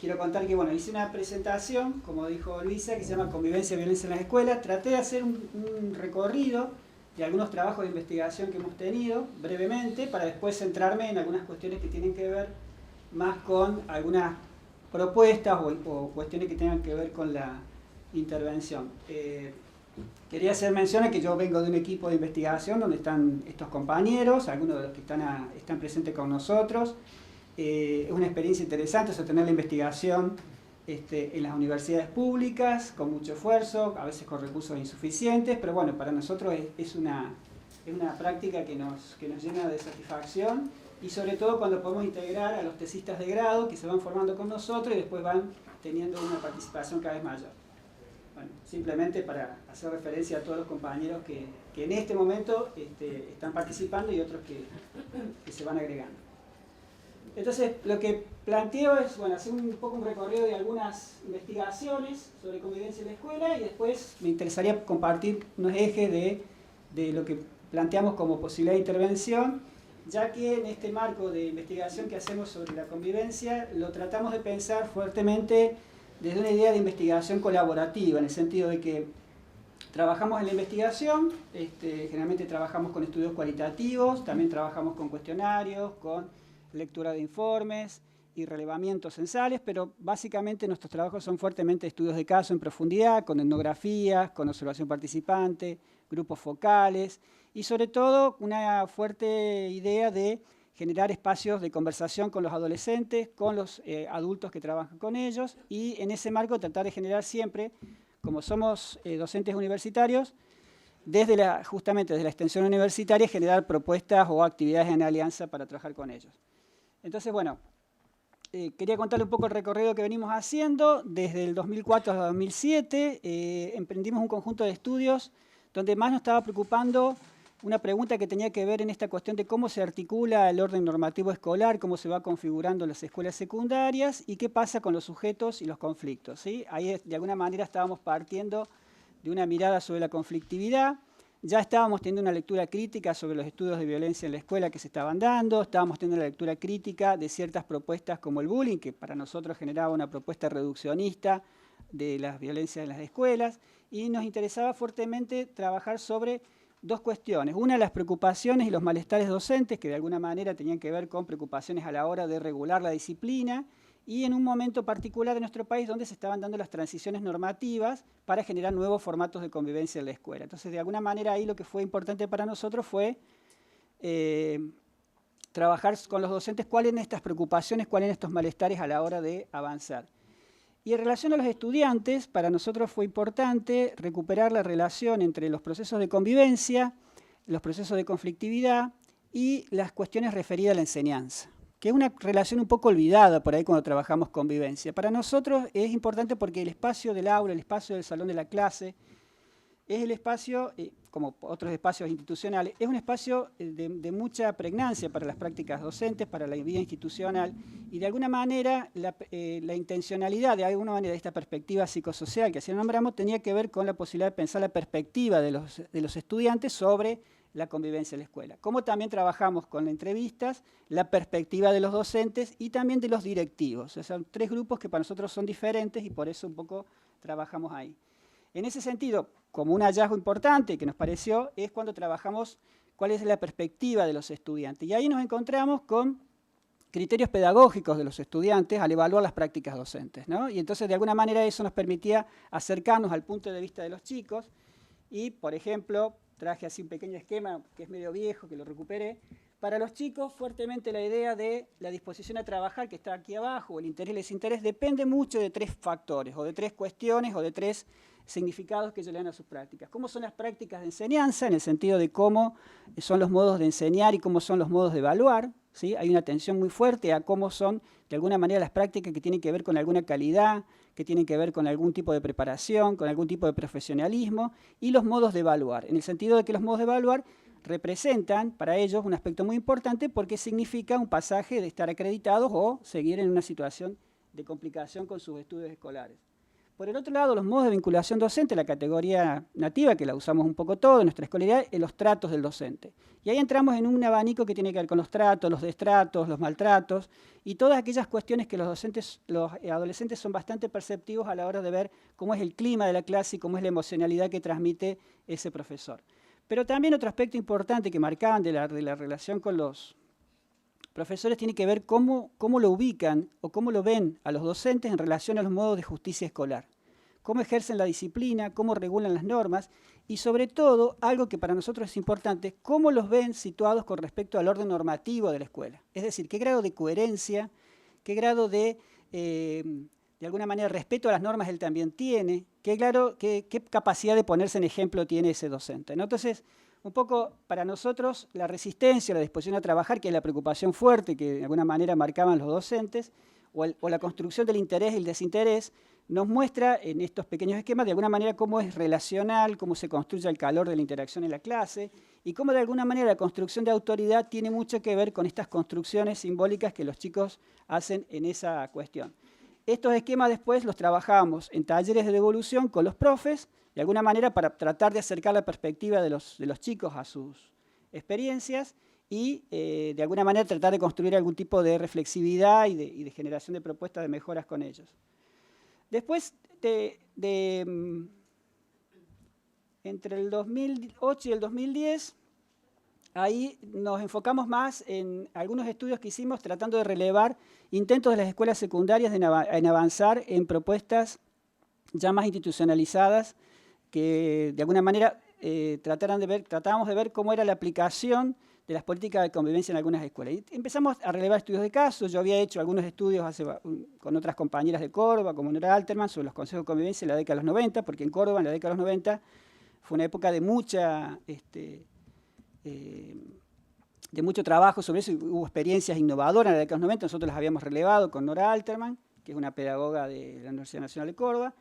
quiero contar que bueno, hice una presentación, como dijo Luisa, que se llama Convivencia y Violencia en las Escuelas. Traté de hacer un recorrido de algunos trabajos de investigación que hemos tenido, brevemente, para después centrarme en algunas cuestiones que tienen que ver más con algunas propuestas o cuestiones que tengan que ver con la intervención. Quería hacer mención a que yo vengo de un equipo de investigación donde están estos compañeros, algunos de los que están presentes con nosotros. Es una experiencia interesante sostener la investigación en las universidades públicas, con mucho esfuerzo, a veces con recursos insuficientes, pero bueno, para nosotros es una práctica que nos llena de satisfacción, y sobre todo cuando podemos integrar a los tesistas de grado que se van formando con nosotros y después van teniendo una participación cada vez mayor. Bueno, simplemente para hacer referencia a todos los compañeros que en este momento están participando y otros que se van agregando. Entonces, lo que planteo es bueno, hacer un poco un recorrido de algunas investigaciones sobre convivencia en la escuela, y después me interesaría compartir unos ejes de lo que planteamos como posibilidad de intervención, ya que en este marco de investigación que hacemos sobre la convivencia lo tratamos de pensar fuertemente desde una idea de investigación colaborativa, en el sentido de que trabajamos en la investigación, generalmente trabajamos con estudios cualitativos, también trabajamos con cuestionarios, con lectura de informes y relevamientos censales, pero básicamente nuestros trabajos son fuertemente estudios de caso en profundidad, con etnografías, con observación participante, grupos focales y sobre todo una fuerte idea de generar espacios de conversación con los adolescentes, con los adultos que trabajan con ellos, y en ese marco tratar de generar siempre, como somos docentes universitarios, justamente desde la extensión universitaria, generar propuestas o actividades en alianza para trabajar con ellos. Entonces, bueno, quería contarle un poco el recorrido que venimos haciendo. Desde el 2004 hasta 2007 emprendimos un conjunto de estudios donde más nos estaba preocupando una pregunta que tenía que ver en esta cuestión de cómo se articula el orden normativo escolar, cómo se va configurando las escuelas secundarias y qué pasa con los sujetos y los conflictos, ¿sí? Ahí de alguna manera estábamos partiendo de una mirada sobre la conflictividad. Ya estábamos teniendo una lectura crítica sobre los estudios de violencia en la escuela que se estaban dando, estábamos teniendo una lectura crítica de ciertas propuestas como el bullying, que para nosotros generaba una propuesta reduccionista de las violencias en las escuelas, y nos interesaba fuertemente trabajar sobre dos cuestiones. Una, las preocupaciones y los malestares docentes, que de alguna manera tenían que ver con preocupaciones a la hora de regular la disciplina, y en un momento particular de nuestro país donde se estaban dando las transiciones normativas para generar nuevos formatos de convivencia en la escuela. Entonces, de alguna manera ahí lo que fue importante para nosotros fue trabajar con los docentes cuáles eran estas preocupaciones, cuáles eran estos malestares a la hora de avanzar. Y en relación a los estudiantes, para nosotros fue importante recuperar la relación entre los procesos de convivencia, los procesos de conflictividad y las cuestiones referidas a la enseñanza, que es una relación un poco olvidada por ahí cuando trabajamos convivencia. Para nosotros es importante porque el espacio del aula, el espacio del salón de la clase, es el espacio, como otros espacios institucionales, es un espacio de mucha pregnancia para las prácticas docentes, para la vida institucional, y de alguna manera la intencionalidad, de alguna manera, de esta perspectiva psicosocial que así nombramos, tenía que ver con la posibilidad de pensar la perspectiva de los estudiantes sobre la convivencia en la escuela. Como también trabajamos con entrevistas, la perspectiva de los docentes y también de los directivos. O sea, son tres grupos que para nosotros son diferentes y por eso un poco trabajamos ahí. En ese sentido, como un hallazgo importante que nos pareció, es cuando trabajamos cuál es la perspectiva de los estudiantes. Y ahí nos encontramos con criterios pedagógicos de los estudiantes al evaluar las prácticas docentes, ¿no? Y entonces, de alguna manera, eso nos permitía acercarnos al punto de vista de los chicos. Y, por ejemplo, traje así un pequeño esquema que es medio viejo, que lo recuperé. Para los chicos, fuertemente la idea de la disposición a trabajar, que está aquí abajo, o el interés y el desinterés, depende mucho de tres factores, o de tres cuestiones, o de tres significados que ellos le dan a sus prácticas. ¿Cómo son las prácticas de enseñanza? En el sentido de cómo son los modos de enseñar y cómo son los modos de evaluar, ¿sí? Hay una atención muy fuerte a cómo son, de alguna manera, las prácticas que tienen que ver con alguna calidad, que tienen que ver con algún tipo de preparación, con algún tipo de profesionalismo, y los modos de evaluar, en el sentido de que los modos de evaluar representan para ellos un aspecto muy importante porque significa un pasaje de estar acreditados o seguir en una situación de complicación con sus estudios escolares. Por el otro lado, los modos de vinculación docente, la categoría nativa, que la usamos un poco todo en nuestra escolaridad, es los tratos del docente. Y ahí entramos en un abanico que tiene que ver con los tratos, los destratos, los maltratos, y todas aquellas cuestiones que los docentes, los adolescentes son bastante perceptivos a la hora de ver cómo es el clima de la clase y cómo es la emocionalidad que transmite ese profesor. Pero también otro aspecto importante que marcaban de la relación con los profesores tiene que ver cómo lo ubican o cómo lo ven a los docentes en relación a los modos de justicia escolar. Cómo ejercen la disciplina, cómo regulan las normas y sobre todo, algo que para nosotros es importante, cómo los ven situados con respecto al orden normativo de la escuela. Es decir, qué grado de coherencia, qué grado de alguna manera, respeto a las normas él también tiene, qué capacidad de ponerse en ejemplo tiene ese docente, ¿no? Entonces, un poco para nosotros la resistencia, la disposición a trabajar, que es la preocupación fuerte que de alguna manera marcaban los docentes, o la construcción del interés y el desinterés, nos muestra en estos pequeños esquemas de alguna manera cómo es relacional, cómo se construye el calor de la interacción en la clase, y cómo de alguna manera la construcción de autoridad tiene mucho que ver con estas construcciones simbólicas que los chicos hacen en esa cuestión. Estos esquemas después los trabajamos en talleres de devolución con los profes, de alguna manera para tratar de acercar la perspectiva de los chicos a sus experiencias y de alguna manera tratar de construir algún tipo de reflexividad y de generación de propuestas de mejoras con ellos. Después, entre el 2008 y el 2010, ahí nos enfocamos más en algunos estudios que hicimos tratando de relevar intentos de las escuelas secundarias en avanzar en propuestas ya más institucionalizadas que de alguna manera tratábamos de ver cómo era la aplicación de las políticas de convivencia en algunas escuelas. Y empezamos a relevar estudios de casos. Yo había hecho algunos estudios con otras compañeras de Córdoba, como Nora Alterman, sobre los consejos de convivencia en la década de los 90, porque en Córdoba, en la década de los 90, fue una época de mucho trabajo sobre eso. Hubo experiencias innovadoras en la década de los 90, nosotros las habíamos relevado con Nora Alterman, que es una pedagoga de la Universidad Nacional de Córdoba.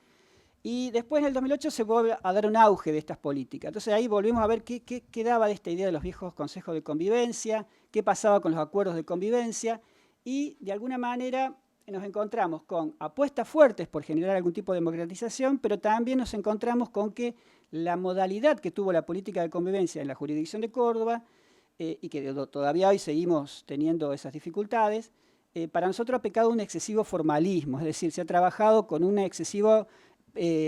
Y después, en el 2008, se vuelve a dar un auge de estas políticas. Entonces ahí volvimos a ver qué quedaba de esta idea de los viejos consejos de convivencia, qué pasaba con los acuerdos de convivencia, y de alguna manera nos encontramos con apuestas fuertes por generar algún tipo de democratización, pero también nos encontramos con que la modalidad que tuvo la política de convivencia en la jurisdicción de Córdoba, y que todavía hoy seguimos teniendo esas dificultades, para nosotros ha pecado un excesivo formalismo, es decir, se ha trabajado con una excesiva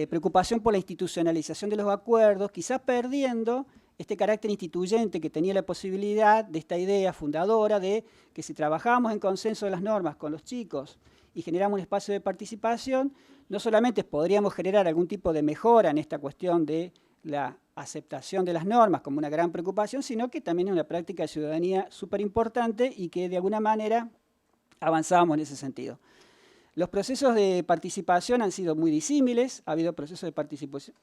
preocupación por la institucionalización de los acuerdos, quizás perdiendo este carácter instituyente que tenía la posibilidad de esta idea fundadora de que si trabajamos en consenso de las normas con los chicos y generamos un espacio de participación, no solamente podríamos generar algún tipo de mejora en esta cuestión de la aceptación de las normas como una gran preocupación, sino que también es una práctica de ciudadanía súper importante y que de alguna manera avanzábamos en ese sentido. Los procesos de participación han sido muy disímiles, ha habido procesos de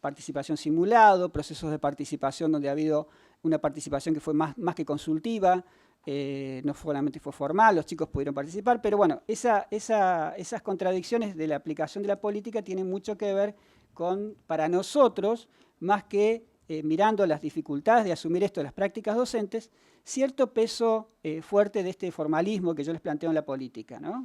participación simulado, procesos de participación donde ha habido una participación que fue más que consultiva, no solamente fue formal, los chicos pudieron participar, pero bueno, esas contradicciones de la aplicación de la política tienen mucho que ver con, para nosotros, más que mirando las dificultades de asumir esto de las prácticas docentes, cierto peso fuerte de este formalismo que yo les planteo en la política, ¿no?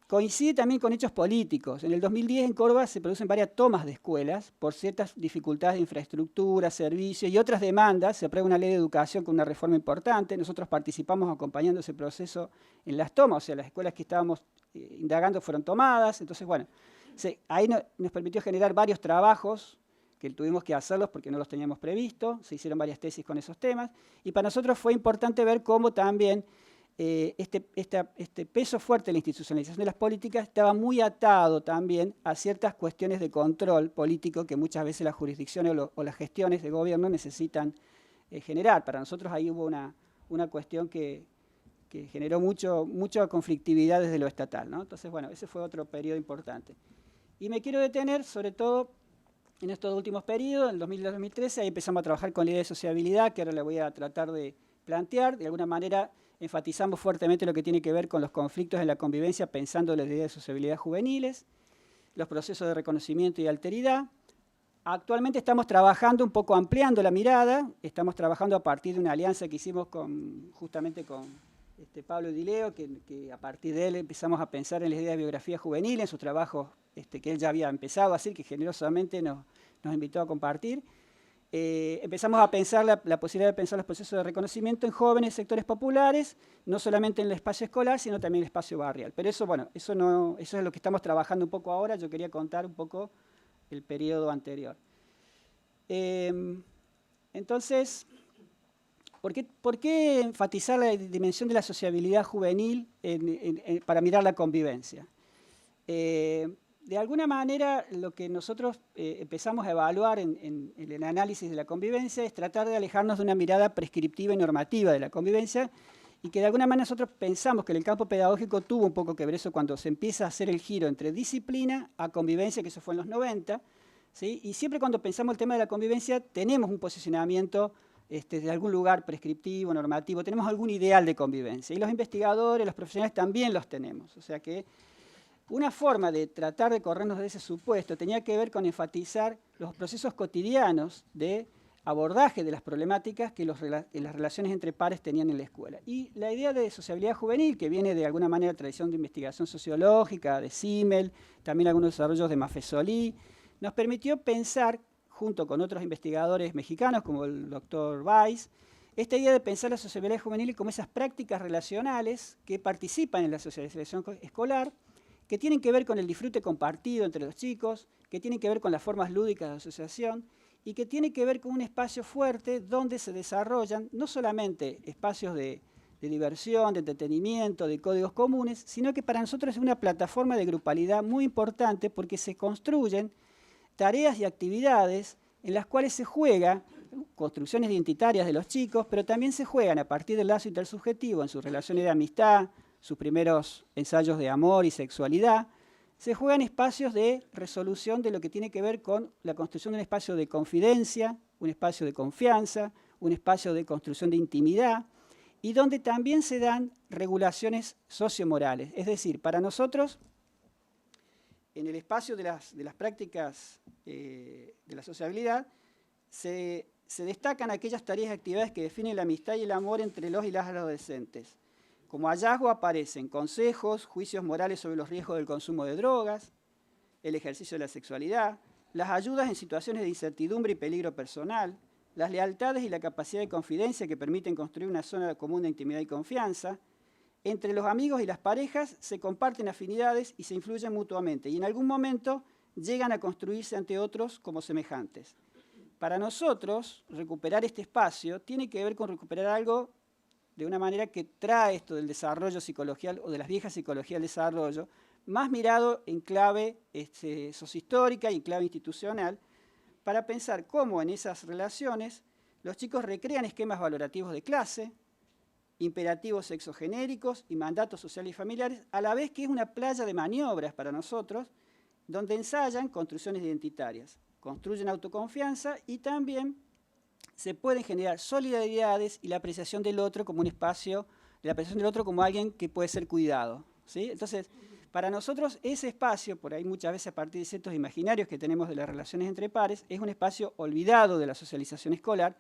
Coincide también con hechos políticos. En el 2010 en Córdoba se producen varias tomas de escuelas por ciertas dificultades de infraestructura, servicios y otras demandas. Se aprueba una ley de educación con una reforma importante. Nosotros participamos acompañando ese proceso en las tomas, o sea, las escuelas que estábamos indagando fueron tomadas. Entonces, bueno, ahí nos permitió generar varios trabajos que tuvimos que hacerlos porque no los teníamos previsto. Se hicieron varias tesis con esos temas. Y para nosotros fue importante ver cómo también este peso fuerte de la institucionalización de las políticas estaba muy atado también a ciertas cuestiones de control político que muchas veces las jurisdicciones o las gestiones de gobierno necesitan generar. Para nosotros ahí hubo una cuestión que generó mucha conflictividad desde lo estatal, ¿no? Entonces, bueno, ese fue otro periodo importante. Y me quiero detener sobre todo en estos últimos periodos, en el 2012-2013, ahí empezamos a trabajar con la idea de sociabilidad, que ahora la voy a tratar de plantear. De alguna manera enfatizamos fuertemente lo que tiene que ver con los conflictos en la convivencia, pensando en las ideas de sociabilidad juveniles, los procesos de reconocimiento y alteridad. Actualmente estamos trabajando un poco ampliando la mirada, estamos trabajando a partir de una alianza que hicimos justamente con Pablo Dileo, que a partir de él empezamos a pensar en la idea de biografía juvenil, en sus trabajos que él ya había empezado a hacer, que generosamente nos invitó a compartir. Empezamos a pensar la posibilidad de pensar los procesos de reconocimiento en jóvenes sectores populares, no solamente en el espacio escolar, sino también en el espacio barrial. Pero eso, bueno, eso es lo que estamos trabajando un poco ahora. Yo quería contar un poco el periodo anterior. Entonces, ¿por qué enfatizar la dimensión de la sociabilidad juvenil para mirar la convivencia? De alguna manera, lo que nosotros empezamos a evaluar en el análisis de la convivencia es tratar de alejarnos de una mirada prescriptiva y normativa de la convivencia, y que de alguna manera nosotros pensamos que en el campo pedagógico tuvo un poco que ver eso cuando se empieza a hacer el giro entre disciplina a convivencia, que eso fue en los 90, ¿sí? Y siempre cuando pensamos el tema de la convivencia tenemos un posicionamiento de algún lugar prescriptivo, normativo, tenemos algún ideal de convivencia, y los investigadores, los profesionales también los tenemos. O sea que una forma de tratar de corrernos de ese supuesto tenía que ver con enfatizar los procesos cotidianos de abordaje de las problemáticas que las relaciones entre pares tenían en la escuela. Y la idea de sociabilidad juvenil, que viene de alguna manera de tradición de investigación sociológica, de Simmel, también algunos desarrollos de Maffesoli, nos permitió pensar, junto con otros investigadores mexicanos como el doctor Weiss, esta idea de pensar la sociabilidad juvenil como esas prácticas relacionales que participan en la socialización escolar, que tienen que ver con el disfrute compartido entre los chicos, que tienen que ver con las formas lúdicas de asociación y que tiene que ver con un espacio fuerte donde se desarrollan no solamente espacios de diversión, de entretenimiento, de códigos comunes, sino que para nosotros es una plataforma de grupalidad muy importante porque se construyen tareas y actividades en las cuales se juega construcciones identitarias de los chicos, pero también se juegan a partir del lazo intersubjetivo en sus relaciones de amistad, sus primeros ensayos de amor y sexualidad, se juegan espacios de resolución de lo que tiene que ver con la construcción de un espacio de confidencia, un espacio de confianza, un espacio de construcción de intimidad, y donde también se dan regulaciones sociomorales. Es decir, para nosotros, en el espacio de las prácticas de la sociabilidad, se destacan aquellas tareas y actividades que definen la amistad y el amor entre los y las adolescentes. Como hallazgo aparecen consejos, juicios morales sobre los riesgos del consumo de drogas, el ejercicio de la sexualidad, las ayudas en situaciones de incertidumbre y peligro personal, las lealtades y la capacidad de confidencia que permiten construir una zona común de intimidad y confianza. Entre los amigos y las parejas se comparten afinidades y se influyen mutuamente, y en algún momento llegan a construirse ante otros como semejantes. Para nosotros, recuperar este espacio tiene que ver con recuperar algo de una manera que trae esto del desarrollo psicologial o de las viejas psicologías del desarrollo, más mirado en clave sociohistórica y en clave institucional, para pensar cómo en esas relaciones los chicos recrean esquemas valorativos de clase, imperativos sexogenéricos y mandatos sociales y familiares, a la vez que es una playa de maniobras para nosotros, donde ensayan construcciones identitarias, construyen autoconfianza y también se pueden generar solidaridades y la apreciación del otro como un espacio, la apreciación del otro como alguien que puede ser cuidado, ¿sí? Entonces, para nosotros ese espacio, por ahí muchas veces a partir de ciertos imaginarios que tenemos de las relaciones entre pares, es un espacio olvidado de la socialización escolar,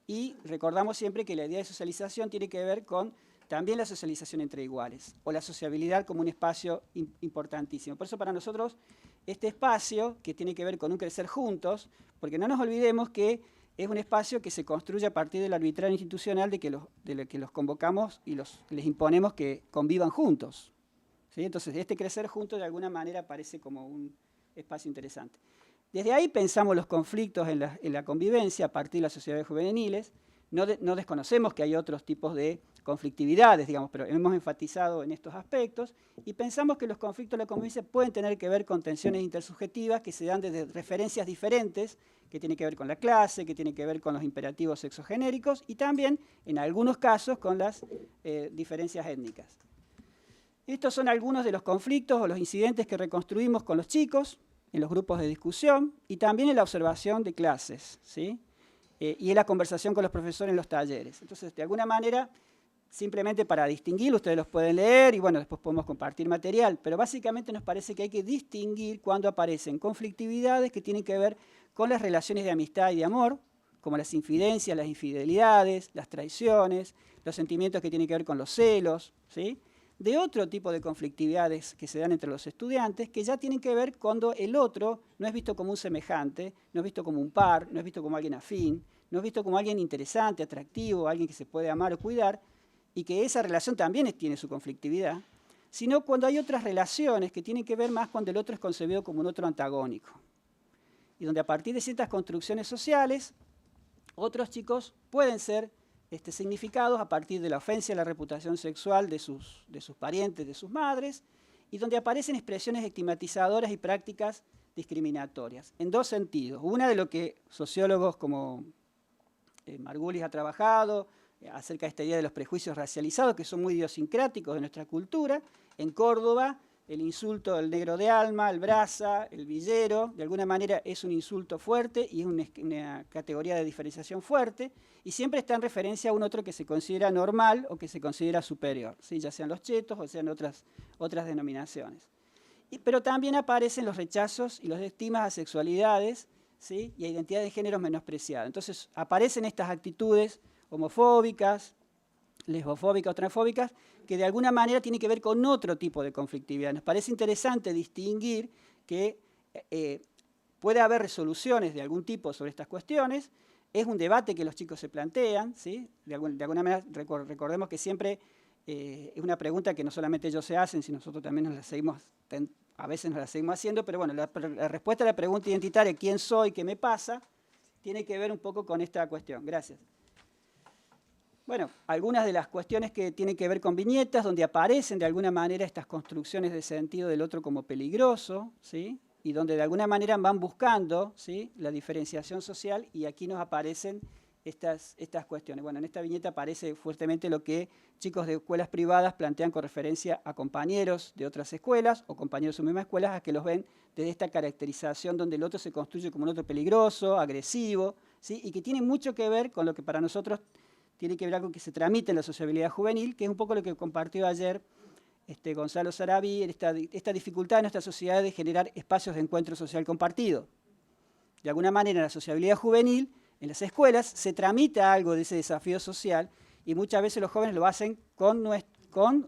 y recordamos siempre que la idea de socialización tiene que ver con también la socialización entre iguales, o la sociabilidad como un espacio importantísimo. Por eso para nosotros este espacio, que tiene que ver con un crecer juntos, porque no nos olvidemos que es un espacio que se construye a partir del arbitrario institucional de que los convocamos y les imponemos que convivan juntos, ¿sí? Entonces, este crecer juntos de alguna manera parece como un espacio interesante. Desde ahí pensamos los conflictos en la convivencia a partir de las sociedades juveniles. No desconocemos que hay otros tipos de conflictividades, digamos, pero hemos enfatizado en estos aspectos y pensamos que los conflictos de la convivencia pueden tener que ver con tensiones intersubjetivas que se dan desde referencias diferentes, que tienen que ver con la clase, que tienen que ver con los imperativos sexogenéricos y también, en algunos casos, con las diferencias étnicas. Estos son algunos de los conflictos o los incidentes que reconstruimos con los chicos en los grupos de discusión y también en la observación de clases, ¿sí? Y en la conversación con los profesores en los talleres. Entonces, de alguna manera, simplemente para distinguir, ustedes los pueden leer y bueno, después podemos compartir material, pero básicamente nos parece que hay que distinguir cuando aparecen conflictividades que tienen que ver con las relaciones de amistad y de amor, como las infidencias, las infidelidades, las traiciones, los sentimientos que tienen que ver con los celos, ¿sí? De otro tipo de conflictividades que se dan entre los estudiantes, que ya tienen que ver cuando el otro no es visto como un semejante, no es visto como un par, no es visto como alguien afín, no es visto como alguien interesante, atractivo, alguien que se puede amar o cuidar, y que esa relación también tiene su conflictividad, sino cuando hay otras relaciones que tienen que ver más cuando el otro es concebido como un otro antagónico. Y donde a partir de ciertas construcciones sociales, otros chicos pueden ser significados a partir de la ofensa a la reputación sexual de sus parientes, de sus madres, y donde aparecen expresiones estigmatizadoras y prácticas discriminatorias, en dos sentidos. Una de lo que sociólogos como Margulis ha trabajado acerca de esta idea de los prejuicios racializados, que son muy idiosincráticos de nuestra cultura. En Córdoba, el insulto del negro de alma, el brasa, el villero, de alguna manera es un insulto fuerte y es una categoría de diferenciación fuerte, y siempre está en referencia a un otro que se considera normal o que se considera superior, ¿sí? Ya sean los chetos o sean otras denominaciones. Pero también aparecen los rechazos y los estigmas a sexualidades, ¿sí? Y a identidades de género menospreciadas. Entonces aparecen estas actitudes homofóbicas, lesbofóbicas o transfóbicas, que de alguna manera tienen que ver con otro tipo de conflictividad. Nos parece interesante distinguir que puede haber resoluciones de algún tipo sobre estas cuestiones. Es un debate que los chicos se plantean, ¿sí? De alguna manera recordemos que siempre es una pregunta que no solamente ellos se hacen, sino nosotros también a veces nos la seguimos haciendo, pero bueno, la respuesta a la pregunta identitaria, ¿quién soy? ¿Qué me pasa? Tiene que ver un poco con esta cuestión. Gracias. Bueno, algunas de las cuestiones que tienen que ver con viñetas, donde aparecen de alguna manera estas construcciones de sentido del otro como peligroso, ¿sí? Y donde de alguna manera van buscando, ¿sí?, la diferenciación social, y aquí nos aparecen estas cuestiones. Bueno, en esta viñeta aparece fuertemente lo que chicos de escuelas privadas plantean con referencia a compañeros de otras escuelas o compañeros de sus mismas escuelas, a que los ven desde esta caracterización donde el otro se construye como un otro peligroso, agresivo, ¿sí? Y que tiene mucho que ver con lo que para nosotros tiene que ver algo que se tramita en la sociabilidad juvenil, que es un poco lo que compartió ayer Gonzalo Sarabí, esta dificultad en nuestra sociedad de generar espacios de encuentro social compartido. De alguna manera, en la sociabilidad juvenil, en las escuelas, se tramita algo de ese desafío social, y muchas veces los jóvenes lo hacen con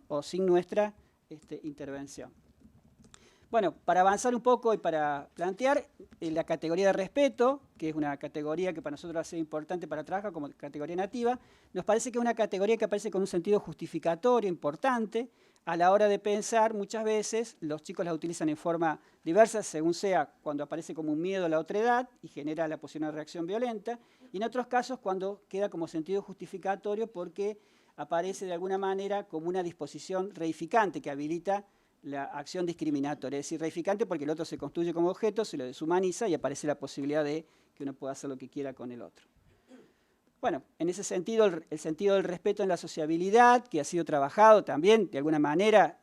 o sin nuestra intervención. Bueno, para avanzar un poco y para plantear la categoría de respeto, que es una categoría que para nosotros va a ser importante para trabajar como categoría nativa, nos parece que es una categoría que aparece con un sentido justificatorio importante. A la hora de pensar, muchas veces los chicos la utilizan en forma diversa, según sea cuando aparece como un miedo a la otredad y genera la posibilidad de reacción violenta, y en otros casos cuando queda como sentido justificatorio porque aparece de alguna manera como una disposición reificante que habilita la acción discriminatoria, es decir, reificante porque el otro se construye como objeto, se lo deshumaniza y aparece la posibilidad de que uno pueda hacer lo que quiera con el otro. Bueno, en ese sentido, el sentido del respeto en la sociabilidad, que ha sido trabajado también, de alguna manera,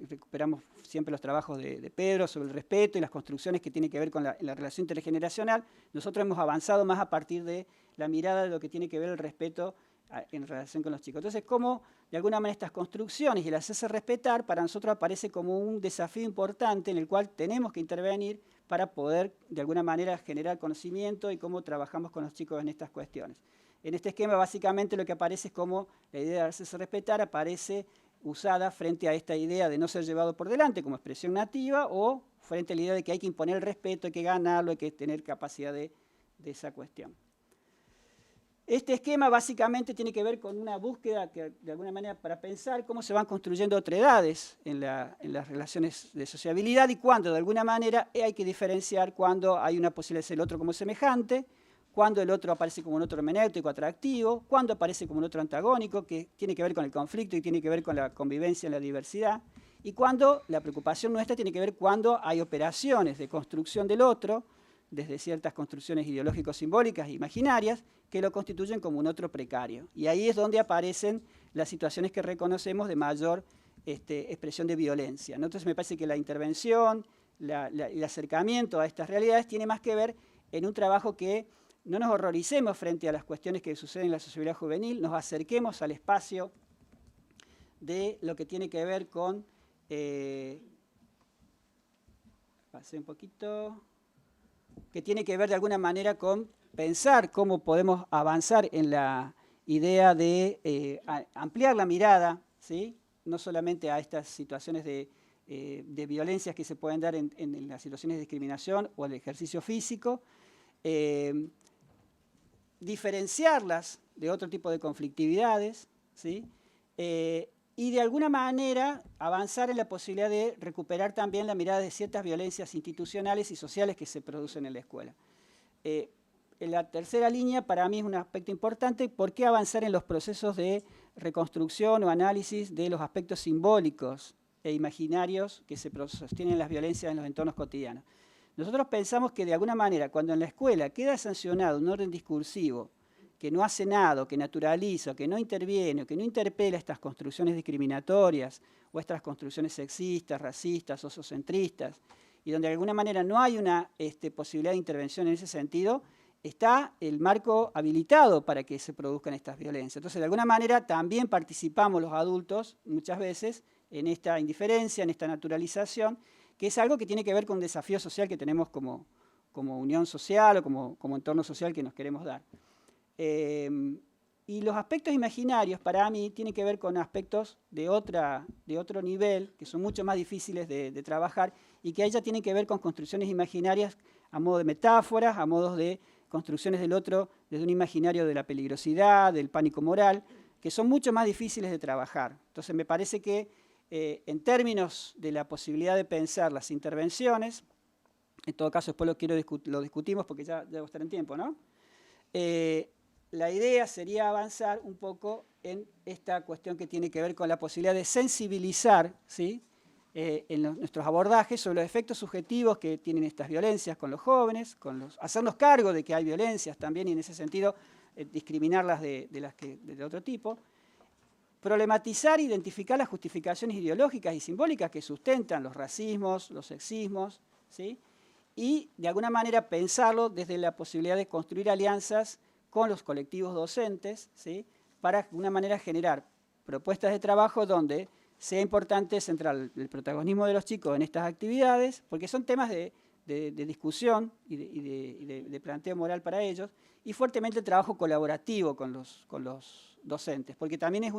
recuperamos siempre los trabajos de Pedro sobre el respeto y las construcciones que tienen que ver con la relación intergeneracional. Nosotros hemos avanzado más a partir de la mirada de lo que tiene que ver el respeto en relación con los chicos. Entonces, cómo de alguna manera estas construcciones y el hacerse respetar para nosotros aparece como un desafío importante en el cual tenemos que intervenir para poder de alguna manera generar conocimiento y cómo trabajamos con los chicos en estas cuestiones. En este esquema básicamente lo que aparece es cómo la idea de hacerse respetar aparece usada frente a esta idea de no ser llevado por delante como expresión nativa, o frente a la idea de que hay que imponer el respeto, hay que ganarlo, hay que tener capacidad de esa cuestión. Este esquema básicamente tiene que ver con una búsqueda que, de alguna manera, para pensar cómo se van construyendo otredades en las relaciones de sociabilidad y cuándo, de alguna manera, hay que diferenciar cuando hay una posibilidad de ser el otro como semejante, cuando el otro aparece como un otro hermenéutico atractivo, cuando aparece como un otro antagónico, que tiene que ver con el conflicto y tiene que ver con la convivencia en la diversidad, y cuando la preocupación nuestra tiene que ver cuando hay operaciones de construcción del otro, desde ciertas construcciones ideológico-simbólicas e imaginarias, que lo constituyen como un otro precario. Y ahí es donde aparecen las situaciones que reconocemos de mayor expresión de violencia, ¿no? Entonces me parece que la intervención, el acercamiento a estas realidades tiene más que ver en un trabajo que no nos horroricemos frente a las cuestiones que suceden en la sociabilidad juvenil, nos acerquemos al espacio de lo que tiene que ver con... pasé un poquito... que tiene que ver de alguna manera con pensar cómo podemos avanzar en la idea de ampliar la mirada, ¿sí? No solamente a estas situaciones de violencias que se pueden dar en las situaciones de discriminación o el ejercicio físico, diferenciarlas de otro tipo de conflictividades, ¿sí? Y de alguna manera avanzar en la posibilidad de recuperar también la mirada de ciertas violencias institucionales y sociales que se producen en la escuela. En la tercera línea, para mí es un aspecto importante, ¿por qué avanzar en los procesos de reconstrucción o análisis de los aspectos simbólicos e imaginarios que se sostienen las violencias en los entornos cotidianos? Nosotros pensamos que de alguna manera, cuando en la escuela queda sancionado un orden discursivo que no hace nada, que naturaliza, que no interviene, que no interpela estas construcciones discriminatorias o estas construcciones sexistas, racistas, sociocentristas, y donde de alguna manera no hay una posibilidad de intervención en ese sentido, está el marco habilitado para que se produzcan estas violencias. Entonces, de alguna manera, también participamos los adultos, muchas veces, en esta indiferencia, en esta naturalización, que es algo que tiene que ver con un desafío social que tenemos como unión social o como entorno social que nos queremos dar. Y los aspectos imaginarios, para mí, tienen que ver con aspectos de otro nivel, que son mucho más difíciles de trabajar, y que ahí ya tienen que ver con construcciones imaginarias a modo de metáforas, a modo de construcciones del otro, desde un imaginario de la peligrosidad, del pánico moral, que son mucho más difíciles de trabajar. Entonces, me parece que en términos de la posibilidad de pensar las intervenciones, en todo caso después lo discutimos porque ya debo estar en tiempo, ¿no? La idea sería avanzar un poco en esta cuestión que tiene que ver con la posibilidad de sensibilizar, ¿sí? En nuestros abordajes sobre los efectos subjetivos que tienen estas violencias con los jóvenes, hacernos cargo de que hay violencias también y en ese sentido discriminarlas de otro tipo. Problematizar e identificar las justificaciones ideológicas y simbólicas que sustentan los racismos, los sexismos, ¿sí? Y de alguna manera pensarlo desde la posibilidad de construir alianzas con los colectivos docentes, ¿sí? Para de alguna manera generar propuestas de trabajo donde sea importante centrar el protagonismo de los chicos en estas actividades, porque son temas de discusión y de planteo moral para ellos, y fuertemente el trabajo colaborativo con los docentes, porque también es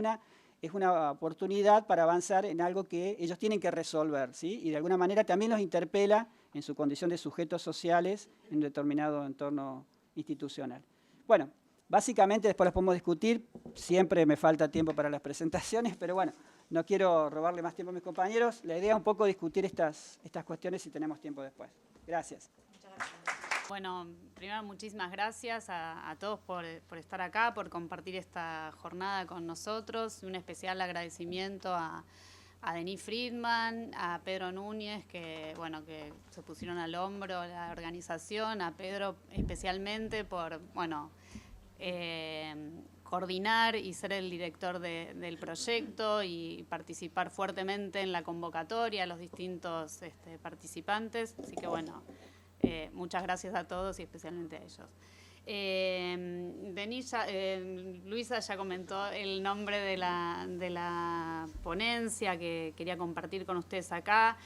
una oportunidad para avanzar en algo que ellos tienen que resolver, ¿sí? Y de alguna manera también los interpela en su condición de sujetos sociales en un determinado entorno institucional. Bueno, básicamente después los podemos discutir, siempre me falta tiempo para las presentaciones, pero bueno, no quiero robarle más tiempo a mis compañeros. La idea es un poco discutir estas cuestiones si tenemos tiempo después. Gracias. Muchas gracias. Bueno, primero muchísimas gracias a todos por estar acá, por compartir esta jornada con nosotros. Un especial agradecimiento a Denis Friedman, a Pedro Núñez, que se pusieron al hombro la organización, a Pedro especialmente por coordinar y ser el director del proyecto y participar fuertemente en la convocatoria a los distintos participantes. Así que muchas gracias a todos y especialmente a ellos. Luisa ya comentó el nombre de la ponencia que quería compartir con ustedes acá.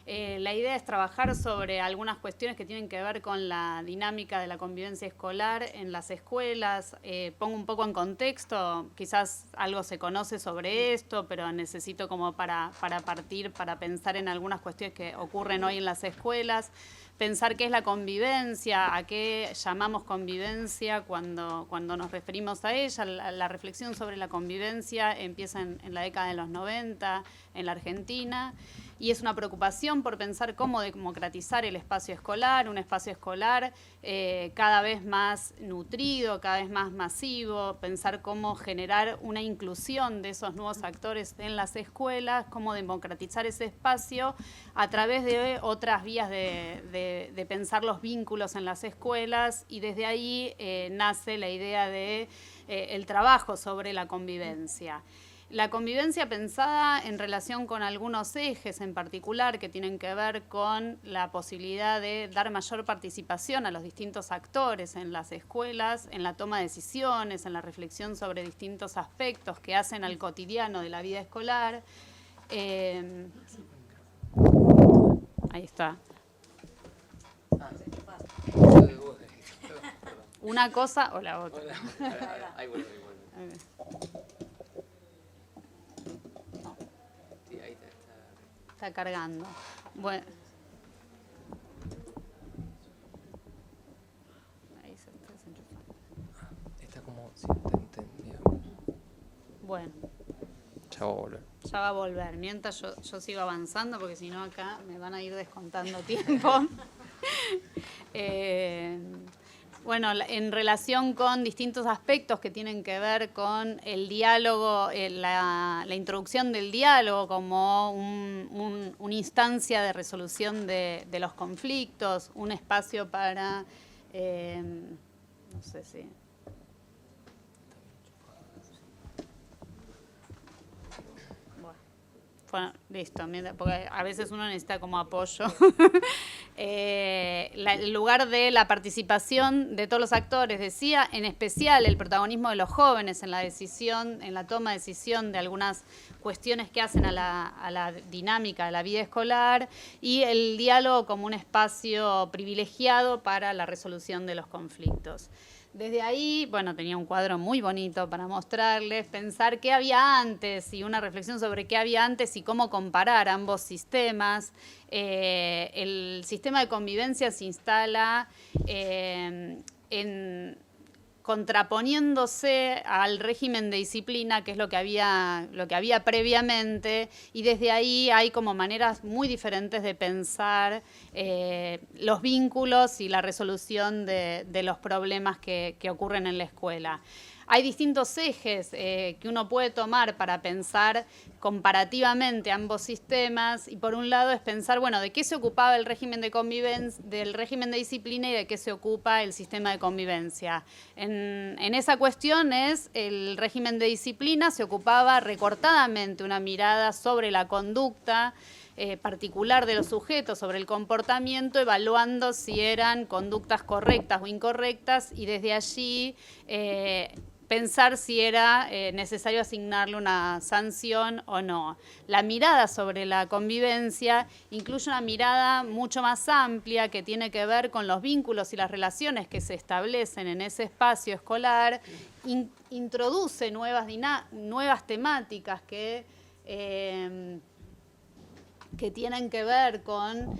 La idea es trabajar sobre algunas cuestiones que tienen que ver con la dinámica de la convivencia escolar en las escuelas. Pongo un poco en contexto, quizás algo se conoce sobre esto, pero necesito como para partir, para pensar en algunas cuestiones que ocurren hoy en las escuelas. Pensar qué es la convivencia, a qué llamamos convivencia cuando nos referimos a ella. La reflexión sobre la convivencia empieza en la década de los 90 en la Argentina y es una preocupación por pensar cómo democratizar el espacio escolar, un espacio escolar cada vez más nutrido, cada vez más masivo, pensar cómo generar una inclusión de esos nuevos actores en las escuelas, cómo democratizar ese espacio a través de otras vías de pensar los vínculos en las escuelas y desde ahí nace la idea de el trabajo sobre la convivencia. La convivencia pensada en relación con algunos ejes en particular que tienen que ver con la posibilidad de dar mayor participación a los distintos actores en las escuelas, en la toma de decisiones, en la reflexión sobre distintos aspectos que hacen al cotidiano de la vida escolar. Ahí está. una cosa o la otra. Ahí vuelve. Sí, ahí Está cargando. Bueno. Ahí se está desenchufando. está como... Sí, Bueno. Ya va a volver. Ya va a volver. Mientras yo sigo avanzando, porque si no acá me van a ir descontando tiempo. Bueno, en relación con distintos aspectos que tienen que ver con el diálogo, la introducción del diálogo como una instancia de resolución de los conflictos, un espacio para, no sé si... Bueno, listo, porque a veces uno necesita como apoyo. El lugar de la participación de todos los actores, decía, en especial el protagonismo de los jóvenes en la decisión, en la toma de decisión de algunas cuestiones que hacen a la dinámica de la vida escolar, y el diálogo como un espacio privilegiado para la resolución de los conflictos. Desde ahí, bueno, tenía un cuadro muy bonito para mostrarles, pensar qué había antes y una reflexión sobre qué había antes y cómo comparar ambos sistemas. El sistema de convivencia se instala contraponiéndose al régimen de disciplina, que es lo que había previamente, y desde ahí hay como maneras muy diferentes de pensar los vínculos y la resolución de los problemas que ocurren en la escuela. Hay distintos ejes que uno puede tomar para pensar comparativamente ambos sistemas, y por un lado es pensar, bueno, de qué se ocupaba el régimen de convivencia, del régimen de disciplina, y de qué se ocupa el sistema de convivencia. En esa cuestión el régimen de disciplina se ocupaba recortadamente una mirada sobre la conducta particular de los sujetos, sobre el comportamiento, evaluando si eran conductas correctas o incorrectas, y desde allí pensar si era necesario asignarle una sanción o no. La mirada sobre la convivencia incluye una mirada mucho más amplia que tiene que ver con los vínculos y las relaciones que se establecen en ese espacio escolar, introduce nuevas temáticas que tienen que ver con